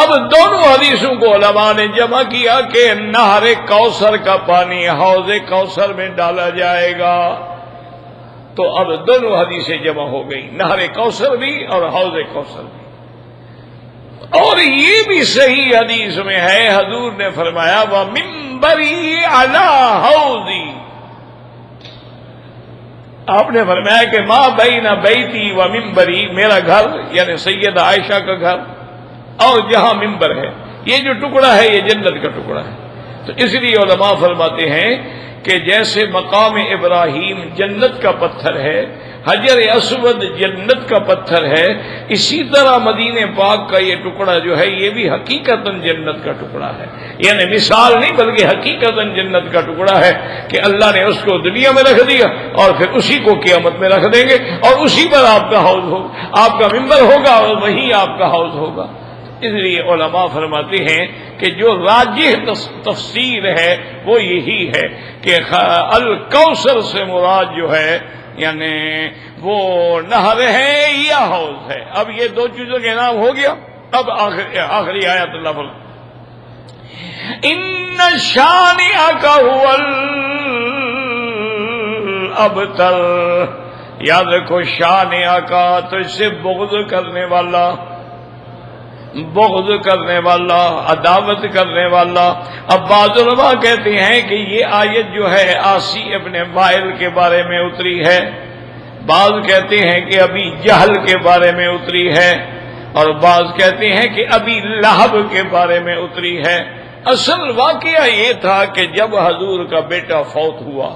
اب دونوں حدیثوں کو علماء نے جمع کیا کہ نہر کوثر کا پانی حوض کوثر میں ڈالا جائے گا، تو اب دونوں حدیثیں جمع ہو گئی، نہر کوثر بھی اور حوض کوثر بھی۔ اور یہ بھی صحیح حدیث میں ہے، حضور نے فرمایا وَمِنبَرِي عَلَىٰ حَوْضِي، آپ نے فرمایا کہ ما بین بیتی و منبری، میرا گھر یعنی سیدہ عائشہ کا گھر اور جہاں منبر ہے، یہ جو ٹکڑا ہے یہ جنت کا ٹکڑا ہے۔ تو اس لیے علماء فرماتے ہیں کہ جیسے مقام ابراہیم جنت کا پتھر ہے، حجر اسود جنت کا پتھر ہے، اسی طرح مدینہ پاک کا یہ ٹکڑا جو ہے یہ بھی حقیقتاً جنت کا ٹکڑا ہے، یعنی مثال نہیں بلکہ حقیقتاً جنت کا ٹکڑا ہے کہ اللہ نے اس کو دنیا میں رکھ دیا اور پھر اسی کو قیامت میں رکھ دیں گے، اور اسی پر آپ کا حوض ہوگا، آپ کا منبر ہوگا اور وہیں آپ کا حوض ہوگا۔ اس لیے علماء فرماتے ہیں کہ جو راجح تفسیر ہے وہ یہی ہے کہ الکوثر سے مراد جو ہے یعنی وہ نہر ہے یا حوض ہے۔ اب یہ دو چیزوں کے نام ہو گیا۔ اب آخری آیت اللہ فرماتا ان شانئک هو الابتر، یاد رکھو شانئک تو اس سے بغض کرنے والا، عداوت کرنے والا۔ اب بعض علماء کہتے ہیں کہ یہ آیت جو ہے عاصی ابن وائل کے بارے میں اتری ہے، بعض کہتے ہیں کہ ابھی جہل کے بارے میں اتری ہے، اور بعض کہتے ہیں کہ ابھی لہب کے بارے میں اتری ہے۔ اصل واقعہ یہ تھا کہ جب حضور کا بیٹا فوت ہوا،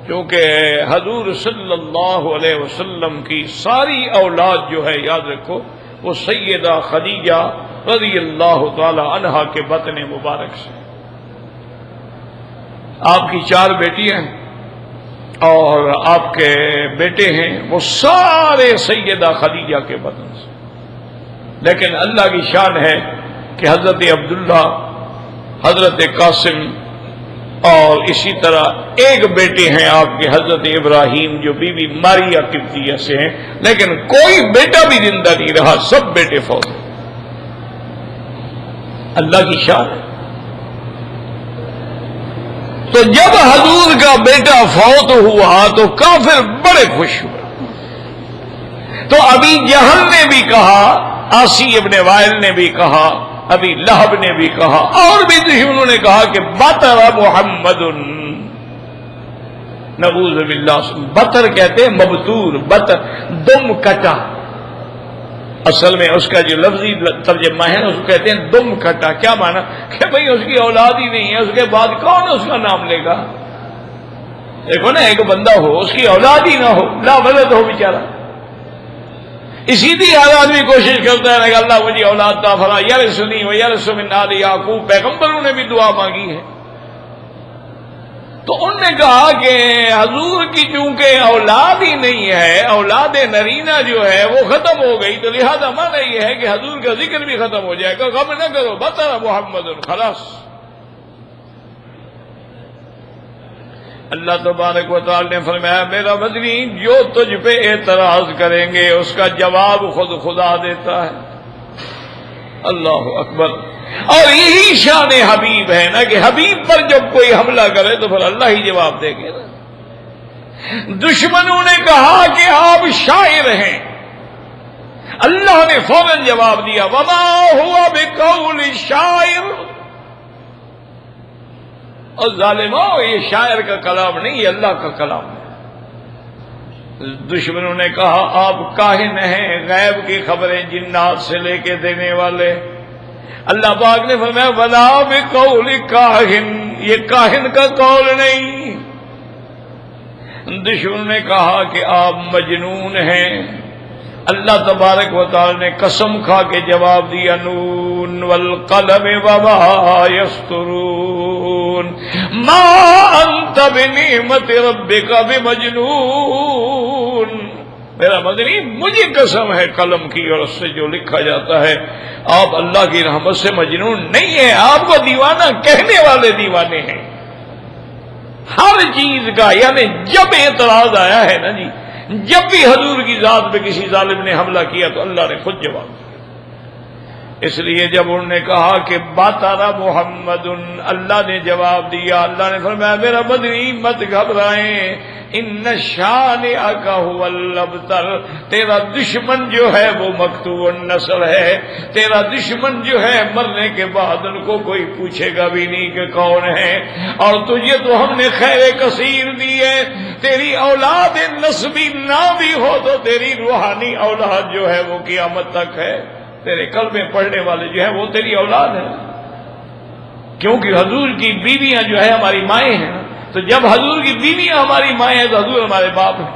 کیونکہ حضور صلی اللہ علیہ وسلم کی ساری اولاد جو ہے یاد رکھو وہ سیدہ خدیجہ رضی اللہ تعالی عنہا کے بطن مبارک سے، آپ کی 4 بیٹیاں اور آپ کے بیٹے ہیں وہ سارے سیدہ خدیجہ کے بطن سے، لیکن اللہ کی شان ہے کہ حضرت عبداللہ، حضرت قاسم اور اسی طرح ایک بیٹے ہیں آپ کے حضرت ابراہیم جو بی بی ماریا قبطیہ سے ہیں، لیکن کوئی بیٹا بھی زندہ نہیں رہا، سب بیٹے فوت ہیں۔ اللہ کی شان ہے۔ تو جب حضور کا بیٹا فوت ہوا تو کافر بڑے خوش ہوئے، تو ابھی جہل نے بھی کہا، عاصی ابن وائل نے بھی کہا، ابھی لہب نے بھی کہا، اور بھی دشمنوں نے کہا کہ بطر محمد، نعوذ باللہ، بطر کہتے ہیں مبتور، بطر دم کٹا، اصل میں اس کا جو لفظی ترجمہ ہے اس کو کہتے ہیں دم کٹا۔ کیا معنی کہ بھئی اس کی اولاد ہی نہیں ہے، اس کے بعد کون اس کا نام لے گا؟ دیکھو نا، ایک بندہ ہو اس کی اولاد ہی نہ ہو، لا ولد ہو بیچارہ، اسی لیے ہر آدمی کوشش کرتا ہے کہ اللہ مجھے اولاد عطا فرما، یرثنی و یرث من آل یعقوب، پیغمبروں نے بھی دعا مانگی ہے۔ تو انہوں نے کہا کہ حضور کی چونکہ اولاد ہی نہیں ہے، اولاد نرینہ جو ہے وہ ختم ہو گئی، تو لہذا معنی یہ ہے کہ حضور کا ذکر بھی ختم ہو جائے گا، غم نہ کرو، بطر محمد خلاص۔ اللہ تبارک و تعالی نے فرمایا میرا مدنی جو تجھ پہ اعتراض کریں گے اس کا جواب خود خدا دیتا ہے. اللہ اکبر. اور یہی شان حبیب ہے نا کہ حبیب پر جب کوئی حملہ کرے تو پھر اللہ ہی جواب دے گے نا. دشمنوں نے کہا کہ آپ شاعر ہیں، اللہ نے فوراً جواب دیا وما ہوا بقول شاعر. اور ظالموں یہ شاعر کا کلام نہیں، یہ اللہ کا کلام ہے. دشمنوں نے کہا آپ کاہن ہیں، غیب کی خبریں جنات سے لے کے دینے والے. اللہ پاک نے فرمایا ولا بقول کاہن، یہ کاہن کا قول نہیں. دشمنوں نے کہا کہ آپ مجنون ہیں. اللہ تبارک و تعالی نے قسم کھا کے جواب دیا نون والقلم وما یسطرون ما انت بنعمت ربک بمجنون. میرا مدنی مجھے قسم ہے قلم کی اور اس سے جو لکھا جاتا ہے، آپ اللہ کی رحمت سے مجنون نہیں ہیں. آپ کو دیوانہ کہنے والے دیوانے ہیں ہر چیز کا. یعنی جب اعتراض آیا ہے نا جی، جب بھی حضور کی ذات پہ کسی ظالم نے حملہ کیا تو اللہ نے خود جواب دیا. اس لیے جب انہوں نے کہا کہ باتارا محمد، اللہ نے جواب دیا. اللہ نے فرمایا میرا مدنی مت گھبرائیں، ان شانئک ھو الابتر. تیرا دشمن جو ہے وہ مقطوع النسل ہے. تیرا دشمن جو ہے مرنے کے بعد ان کو کوئی پوچھے گا بھی نہیں کہ کون ہے. اور تجھے تو ہم نے خیر کثیر دی ہے. تیری اولاد نسبی نہ بھی ہو تو تیری روحانی اولاد جو ہے وہ قیامت تک ہے. تیرے کلمے پڑھنے والے جو ہیں وہ تیری اولاد ہیں، کیونکہ حضور کی بیویاں جو ہے ہماری مائیں ہیں. تو جب حضور کی بیویاں ہماری مائیں ہیں تو حضور ہمارے باپ ہیں.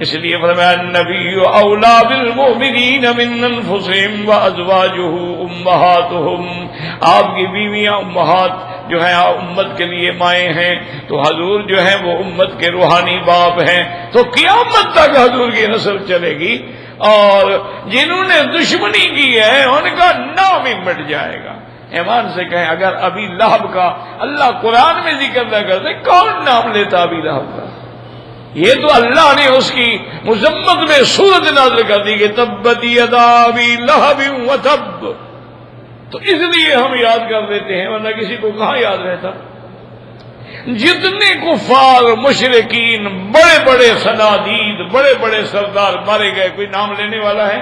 اس لیے فرمایا النبی اولا بالمؤمنین من انفسہم وازواجہ امہاتہم. آپ کی بیویاں امہات جو ہیں امت کے لیے مائیں ہیں، تو حضور جو ہیں وہ امت کے روحانی باپ ہیں. تو قیامت تک حضور کی نسل چلے گی. اور جنہوں نے دشمنی کی ہے ان کا نام ہی مٹ جائے گا. ایمان سے کہیں اگر ابی لہب کا اللہ قرآن میں ذکر نہ کرتے کون نام لیتا ابی لہب کا؟ یہ تو اللہ نے اس کی مذمت میں سورت نازل کر دی کہ تبت یدا ابی لہب وتب. تو اس لیے ہم یاد کر دیتے ہیں، ورنہ کسی کو کہاں یاد رہتا. جتنے کفار مشرکین بڑے بڑے صنادید بڑے بڑے سردار مارے گئے، کوئی نام لینے والا ہے؟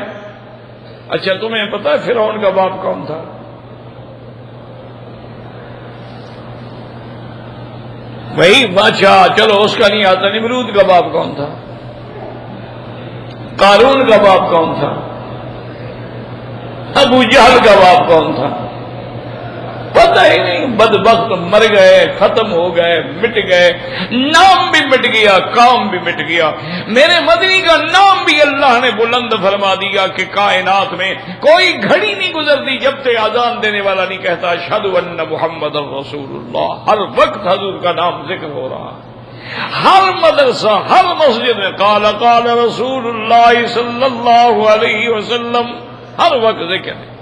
اچھا تمہیں پتا ہے فرعون کا باپ کون تھا؟ وہی بادشاہ. چلو اس کا نہیں آتا. نمرود کا باپ کون تھا؟ قارون کا باپ کون تھا؟ ابو جہل کا باپ کون تھا؟ پتہ ہی نہیں. بدبخت مر گئے، ختم ہو گئے، مٹ گئے. نام بھی مٹ گیا، کام بھی مٹ گیا. میرے مدنی کا نام بھی اللہ نے بلند فرما دیا کہ کائنات میں کوئی گھڑی نہیں گزرتی جب تک اذان دینے والا نہیں کہتا اشہد ان محمد رسول اللہ. ہر وقت حضور کا نام ذکر ہو رہا. ہر مدرسہ، ہر مسجد میں قال قال رسول اللہ صلی اللہ علیہ وسلم، ہر وقت ذکر ہے.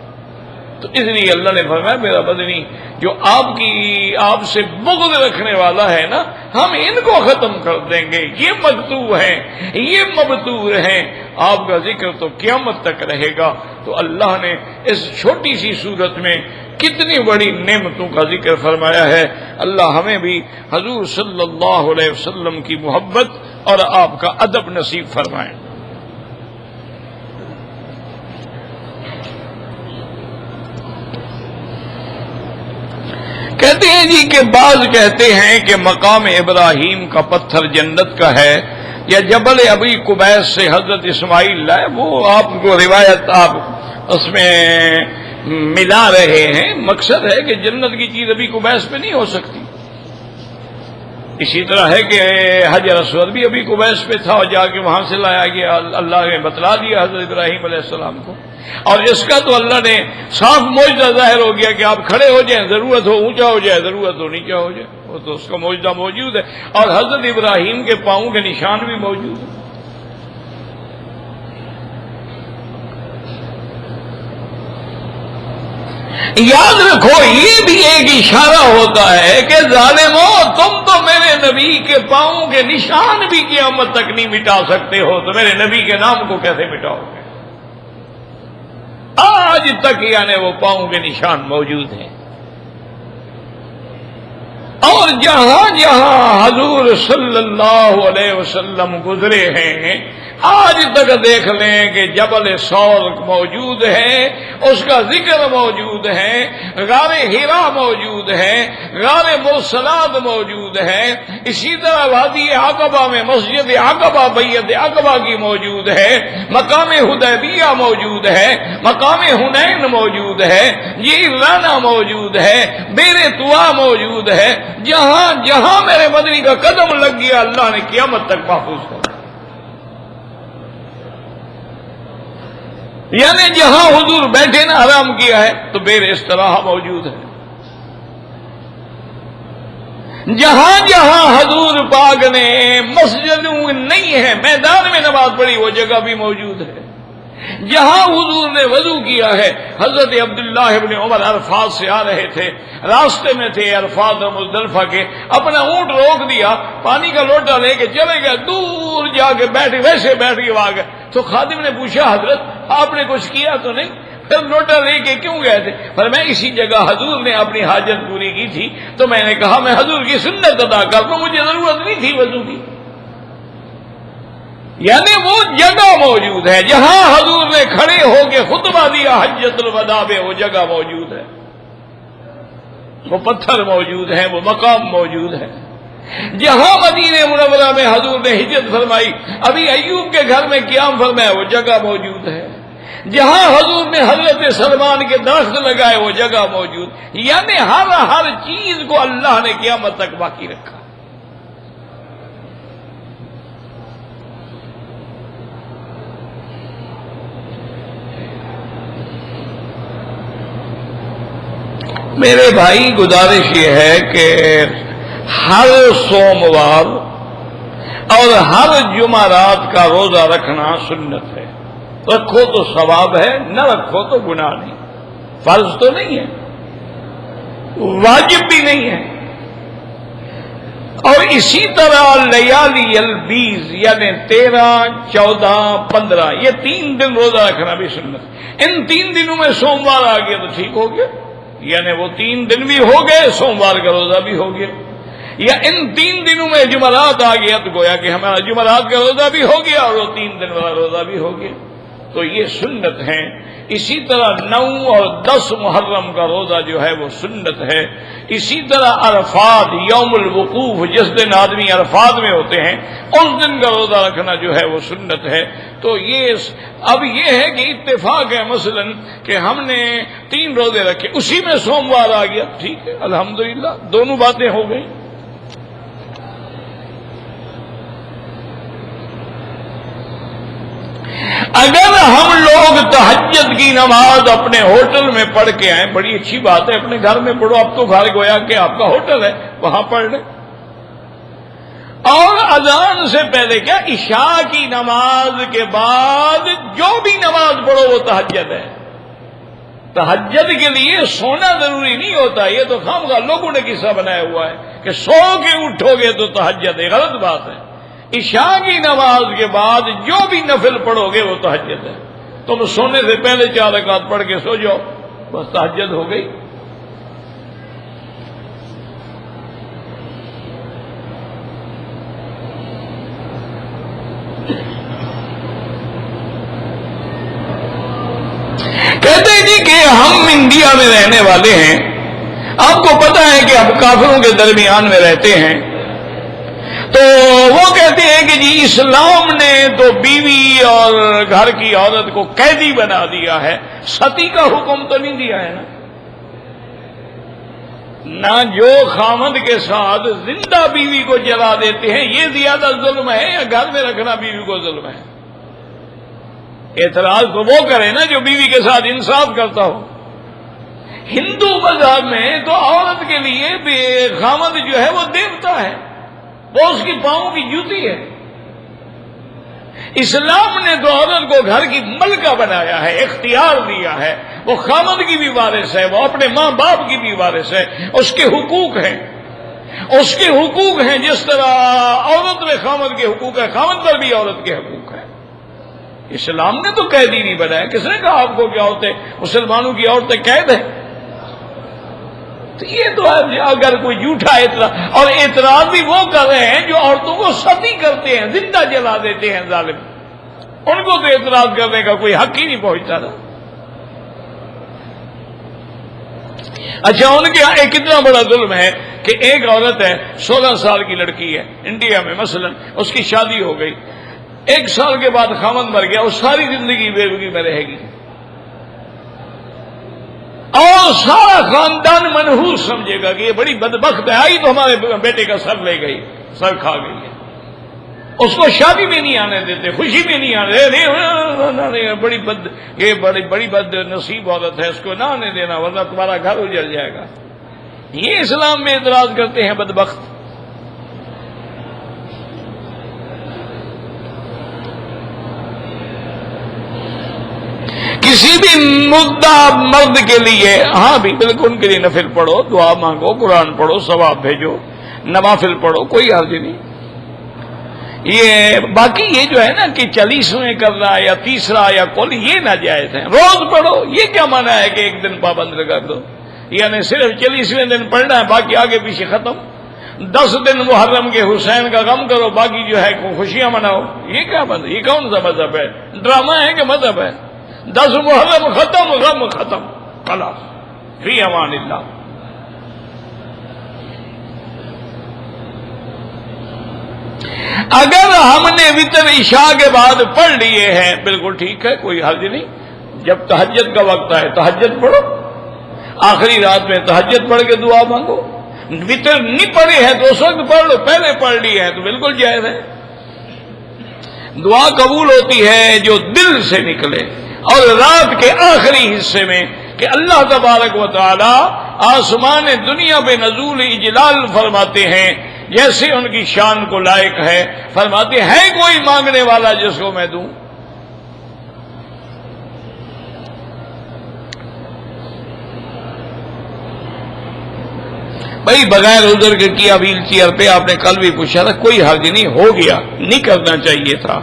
تو اس لیے اللہ نے فرمایا میرا مدنی جو آپ سے بغض رکھنے والا ہے نا، ہم ان کو ختم کر دیں گے. یہ مقطوع ہیں، یہ مبتور ہیں. آپ کا ذکر تو قیامت تک رہے گا. تو اللہ نے اس چھوٹی سی صورت میں کتنی بڑی نعمتوں کا ذکر فرمایا ہے. اللہ ہمیں بھی حضور صلی اللہ علیہ وسلم کی محبت اور آپ کا ادب نصیب فرمائے. کہتے ہیں جی کہ بعض کہتے ہیں کہ مقام ابراہیم کا پتھر جنت کا ہے، یا جبل ابی قبیس سے حضرت اسماعیل لائے. وہ آپ کو روایت آپ اس میں ملا رہے ہیں. مقصد ہے کہ جنت کی چیز ابی قبیس پہ نہیں ہو سکتی. اسی طرح ہے کہ حجر اسود بھی ابھی قبیس پہ تھا اور جا کے وہاں سے لایا گیا. اللہ نے بتلا دیا حضرت ابراہیم علیہ السلام کو. اور اس کا تو اللہ نے صاف معجزہ ظاہر ہو گیا کہ آپ کھڑے ہو جائیں، ضرورت ہو اونچا ہو جائے، ضرورت ہو نیچا ہو جائے. وہ تو اس کا معجزہ موجود ہے. اور حضرت ابراہیم کے پاؤں کے نشان بھی موجود ہیں. یاد رکھو یہ بھی ایک اشارہ ہوتا ہے کہ ظالمو تم تو میرے نبی کے پاؤں کے نشان بھی قیامت تک نہیں مٹا سکتے ہو، تو میرے نبی کے نام کو کیسے مٹاؤ گے؟ آج تک یعنی وہ پاؤں کے نشان موجود ہیں، اور جہاں جہاں حضور صلی اللہ علیہ وسلم گزرے ہیں آج تک دیکھ لیں کہ جبل ثور موجود ہے، اس کا ذکر موجود ہے، غار حرا موجود ہے، غار مرسلات موجود ہے، اسی طرح وادی عقبہ میں مسجد عقبہ بیعت عقبہ کی موجود ہے، مقام حدیبیہ موجود ہے، مقام حنین موجود ہے، یہ رانا موجود ہے، بیر طوا موجود ہے۔ جہاں جہاں میرے مدنی کا قدم لگ گیا اللہ نے قیامت تک محفوظ کر، یعنی جہاں حضور بیٹھے نہ حرام کیا ہے تو بیر استراحہ موجود ہے، جہاں جہاں حضور پاک نے مسجد نہیں ہے میدان میں نماز پڑھی وہ جگہ بھی موجود ہے، جہاں حضور نے وضو کیا ہے۔ حضرت عبداللہ ابن عمر عرفات سے آ رہے تھے، راستے میں تھے عرفات اور مزدلفہ کے، اپنا اونٹ روک دیا، پانی کا لوٹا لے کے چلے گئے، دور جا کے بیٹھے، ویسے بیٹھ کے آ گئے تو خادم نے پوچھا حضرت آپ نے کچھ کیا تو نہیں؟ پھر لوٹا لے کے کیوں گئے تھے؟ پر میں اسی جگہ حضور نے اپنی حاجت پوری کی تھی تو میں نے کہا میں حضور کی سنت ادا کر دوں، مجھے ضرورت نہیں تھی وضو کی۔ یعنی وہ جگہ موجود ہے جہاں حضور نے کھڑے ہو کے خطبہ دیا حجۃ الوداع میں، وہ جگہ موجود ہے، وہ پتھر موجود ہیں، وہ مقام موجود ہے۔ جہاں مدینہ منورہ میں حضور نے ہجرت فرمائی، ابھی ایوب کے گھر میں قیام فرمایا، وہ جگہ موجود ہے۔ جہاں حضور نے حضرت سلمان کے درخت لگائے وہ جگہ موجود، یعنی ہر چیز کو اللہ نے قیامت تک باقی رکھا۔ میرے بھائی گزارش یہ ہے کہ ہر سوموار اور ہر جمعرات کا روزہ رکھنا سنت ہے، رکھو تو ثواب ہے، نہ رکھو تو گناہ نہیں، فرض تو نہیں ہے، واجب بھی نہیں ہے۔ اور اسی طرح لیالی البیز یعنی 13، 14، 15 یہ 3 دن روزہ رکھنا بھی سنت۔ ان 3 دنوں میں سوموار آ گیا تو ٹھیک ہو گیا، یعنی وہ 3 دن بھی ہو گئے، سوموار کا روزہ بھی ہو گیا، یا ان 3 دنوں میں جمعرات آ گیا تو گویا کہ ہمارا جمعرات کا روزہ بھی ہو گیا اور وہ 3 دن والا روزہ بھی ہو گیا، تو یہ سنت ہے۔ اسی طرح 9 اور 10 محرم کا روزہ جو ہے وہ سنت ہے۔ اسی طرح عرفات یوم الوقوف جس دن آدمی عرفات میں ہوتے ہیں اس دن کا روزہ رکھنا جو ہے وہ سنت ہے۔ تو یہ اب یہ ہے کہ اتفاق ہے مثلا کہ ہم نے 3 روزے رکھے، اسی میں سوموار آ گیا، ٹھیک ہے الحمدللہ، دونوں باتیں ہو گئی۔ اگر ہم لوگ تہجد کی نماز اپنے ہوٹل میں پڑھ کے آئیں، بڑی اچھی بات ہے، اپنے گھر میں پڑھو، اب تو گھر گویا کہ آپ کا ہوٹل ہے، وہاں پڑھ لیں۔ اور اذان سے پہلے کیا عشاء کی نماز کے بعد جو بھی نماز پڑھو وہ تہجد ہے۔ تہجد کے لیے سونا ضروری نہیں ہوتا، یہ تو خامخواہ لوگوں نے قصہ بنایا ہوا ہے کہ سو کے اٹھو گے تو تہجد ہے، غلط بات ہے۔ عشاء کی نماز کے بعد جو بھی نفل پڑھو گے وہ تہجد ہے۔ تم سونے سے پہلے 4 رکعت پڑھ کے سو جاؤ، بس تہجد ہو گئی۔ کہتے ہیں جی کہ ہم انڈیا میں رہنے والے ہیں، آپ کو پتا ہے کہ ہم کافروں کے درمیان میں رہتے ہیں، تو وہ کہتے ہیں کہ جی اسلام نے تو بیوی اور گھر کی عورت کو قیدی بنا دیا ہے، ستی کا حکم تو نہیں دیا ہے نا۔ نہ جو خامد کے ساتھ زندہ بیوی کو جلا دیتے ہیں یہ زیادہ ظلم ہے یا گھر میں رکھنا بیوی کو ظلم ہے؟ اعتراض تو وہ کرے نا جو بیوی کے ساتھ انصاف کرتا ہو۔ ہندو مذہب میں تو عورت کے لیے خامد جو ہے وہ دیوتا ہے، وہ اس کی پاؤں کی جوتی ہے۔ اسلام نے تو عورت کو گھر کی ملکہ بنایا ہے، اختیار دیا ہے، وہ خامد کی بھی وارث ہے، وہ اپنے ماں باپ کی بھی وارث ہے، اس کے حقوق ہیں، اس کے حقوق ہیں جس طرح عورت میں خامد کے حقوق ہے، خامد پر بھی عورت کے حقوق ہیں۔ اسلام نے تو قیدی نہیں بنایا، کس نے کہا آپ کو کہ عورتیں مسلمانوں کی عورتیں قید ہیں؟ تو یہ تو اگر کوئی جھوٹا اعتراض، اور اعتراض بھی وہ کر رہے ہیں جو عورتوں کو ستی کرتے ہیں، زندہ جلا دیتے ہیں ظالم، ان کو تو اعتراض کرنے کا کوئی حق ہی نہیں پہنچتا تھا۔ اچھا، ان کے یہاں کتنا بڑا ظلم ہے کہ ایک عورت ہے، 16 سال کی لڑکی ہے انڈیا میں مثلا، اس کی شادی ہو گئی، 1 سال کے بعد خاوند مر گیا، وہ ساری زندگی بیوگی میں رہے گی، اور سارا خاندان منحوس سمجھے گا کہ یہ بڑی بدبخت ہے، آئی تو ہمارے بیٹے کا سر لے گئی، سر کھا گئی ہے، اس کو شادی میں نہیں آنے دیتے، خوشی میں نہیں آنے دیتے، بڑی بد نصیب عورت ہے، اس کو نہ آنے دینا ورنہ تمہارا گھر اجڑ جائے گا۔ یہ اسلام میں اعتراض کرتے ہیں بدبخت۔ کسی بھی مردہ مرد کے لیے، ہاں بھی بالکل ان کے لیے نفل پڑھو، دعا مانگو، قرآن پڑھو، ثواب بھیجو، نوافل پڑھو، کوئی حرج نہیں۔ یہ باقی یہ جو ہے نا کہ 40ویں کرنا یا 30 یا کل، یہ ناجائز ہے۔ روز پڑھو، یہ کیا معنی ہے کہ ایک دن پابند کر دو؟ یعنی صرف 40ویں دن پڑھنا ہے، باقی آگے پیچھے ختم۔ 10 دن محرم کے حسین کا غم کرو، باقی جو ہے خوشیاں مناؤ، یہ کیا مطلب؟ یہ کون سا مذہب ہے؟ ڈرامہ ہے کہ مذہب ہے؟ 10 محرم ختم، غم ختم، خلاص، فی امان اللہ۔ اگر ہم نے وتر عشاء کے بعد پڑھ لیے ہیں، بالکل ٹھیک ہے، کوئی حرج نہیں۔ جب تہجد کا وقت ہے تہجد پڑھو، آخری رات میں تہجد پڑھ کے دعا مانگو۔ وتر نہیں پڑھی ہے تو اس وقت پڑھ لو، پہلے پڑھ لی ہے تو بالکل جائز ہے۔ دعا قبول ہوتی ہے جو دل سے نکلے، اور رات کے آخری حصے میں کہ اللہ تبارک و تعالی آسمان دنیا پہ نزول اجلال فرماتے ہیں، جیسے ان کی شان کو لائق ہے، فرماتے ہیں کوئی مانگنے والا جس کو میں دوں؟ بھائی بغیر عذر کے کیا ویل چیئر پہ، آپ نے کل بھی پوچھا تھا، کوئی حرج نہیں، ہو گیا، نہیں کرنا چاہیے تھا۔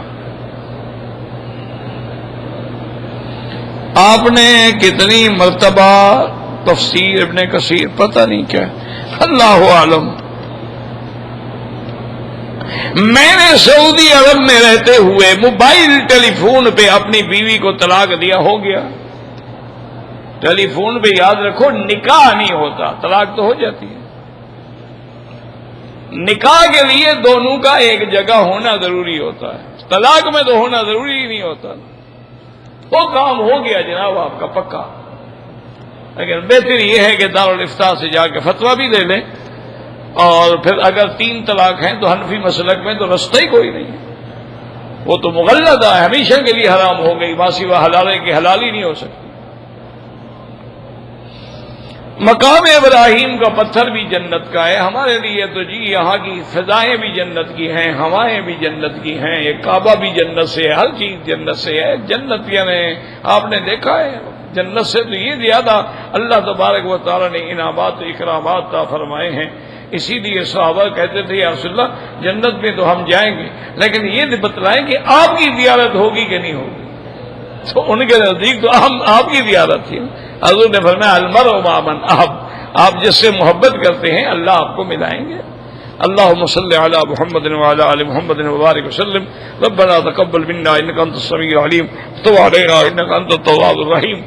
آپ نے کتنی مرتبہ تفسیر ابن کثیر پتہ نہیں کیا، اللہ عالم۔ میں نے سعودی عرب میں رہتے ہوئے موبائل ٹیلی فون پہ اپنی بیوی کو طلاق دیا، ہو گیا۔ ٹیلی فون پہ یاد رکھو نکاح نہیں ہوتا، طلاق تو ہو جاتی ہے۔ نکاح کے لیے دونوں کا ایک جگہ ہونا ضروری ہوتا ہے، طلاق میں تو ہونا ضروری ہی نہیں ہوتا۔ وہ کام ہو گیا جناب آپ کا پکا، لیکن بہتر یہ ہے کہ دارالفتاء سے جا کے فتویٰ بھی لے لیں، اور پھر اگر 3 طلاق ہیں تو حنفی مسلک میں تو رستہ ہی کوئی نہیں ہے، وہ تو مغلظہ ہے، ہمیشہ کے لیے حرام ہو گئی، باسی و حلالے کی حلال ہی نہیں ہو سکتی۔ مقام ابراہیم کا پتھر بھی جنت کا ہے ہمارے لیے، تو جی یہاں کی فضائیں بھی جنت کی ہیں، ہوائیں بھی جنت کی ہیں، یہ کعبہ بھی جنت سے ہے، ہر چیز جنت سے ہے۔ جنت یعنی آپ نے دیکھا ہے، جنت سے تو یہ زیادہ اللہ تبارک و تعالی نے انعامات و اکرامات عطا فرمائے ہیں۔ اسی لیے صحابہ کہتے تھے یا رسول اللہ جنت میں تو ہم جائیں گے، لیکن یہ بتلائیں کہ آپ کی زیارت ہوگی کہ نہیں ہوگی؟ تو ان کے نزدیک تو آپ کی زیارت تھی۔ حضور نے فرمایا المرء مع من احب، آپ جس سے محبت کرتے ہیں اللہ آپ کو ملائیں گے۔ اللهم صل على محمد وعلى آل محمد وبارك وسلم۔ ربنا تقبل منا انك انت السميع العليم وتب علينا انك انت التواب الرحيم۔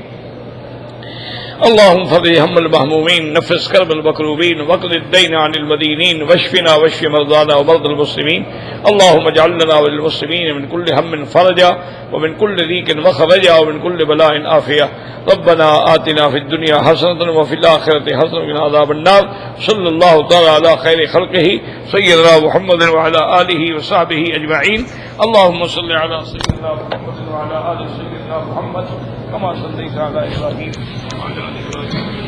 اللهم فرج هم المهمومين، نفس كرب المكروبين، واقض الدين عن المدينين، واشفنا واشف مرضانا ومرضى المسلمين۔ اللهم اجعل لنا وللمسلمين من كل هم فرجا، ومن كل ضيق مخرجا، ومن كل بلاء عافية۔ ربنا آتنا في الدنيا حسنة وفي الآخرة حسنة وقنا عذاب النار۔ صلى الله تعالى على خير خلقه سيدنا محمد وعلى آله وصحبه أجمعين۔ اللهم صل على سيدنا محمد وعلى آل سيدنا محمد كما صليت على إبراهيم وعلى آل إبراهيم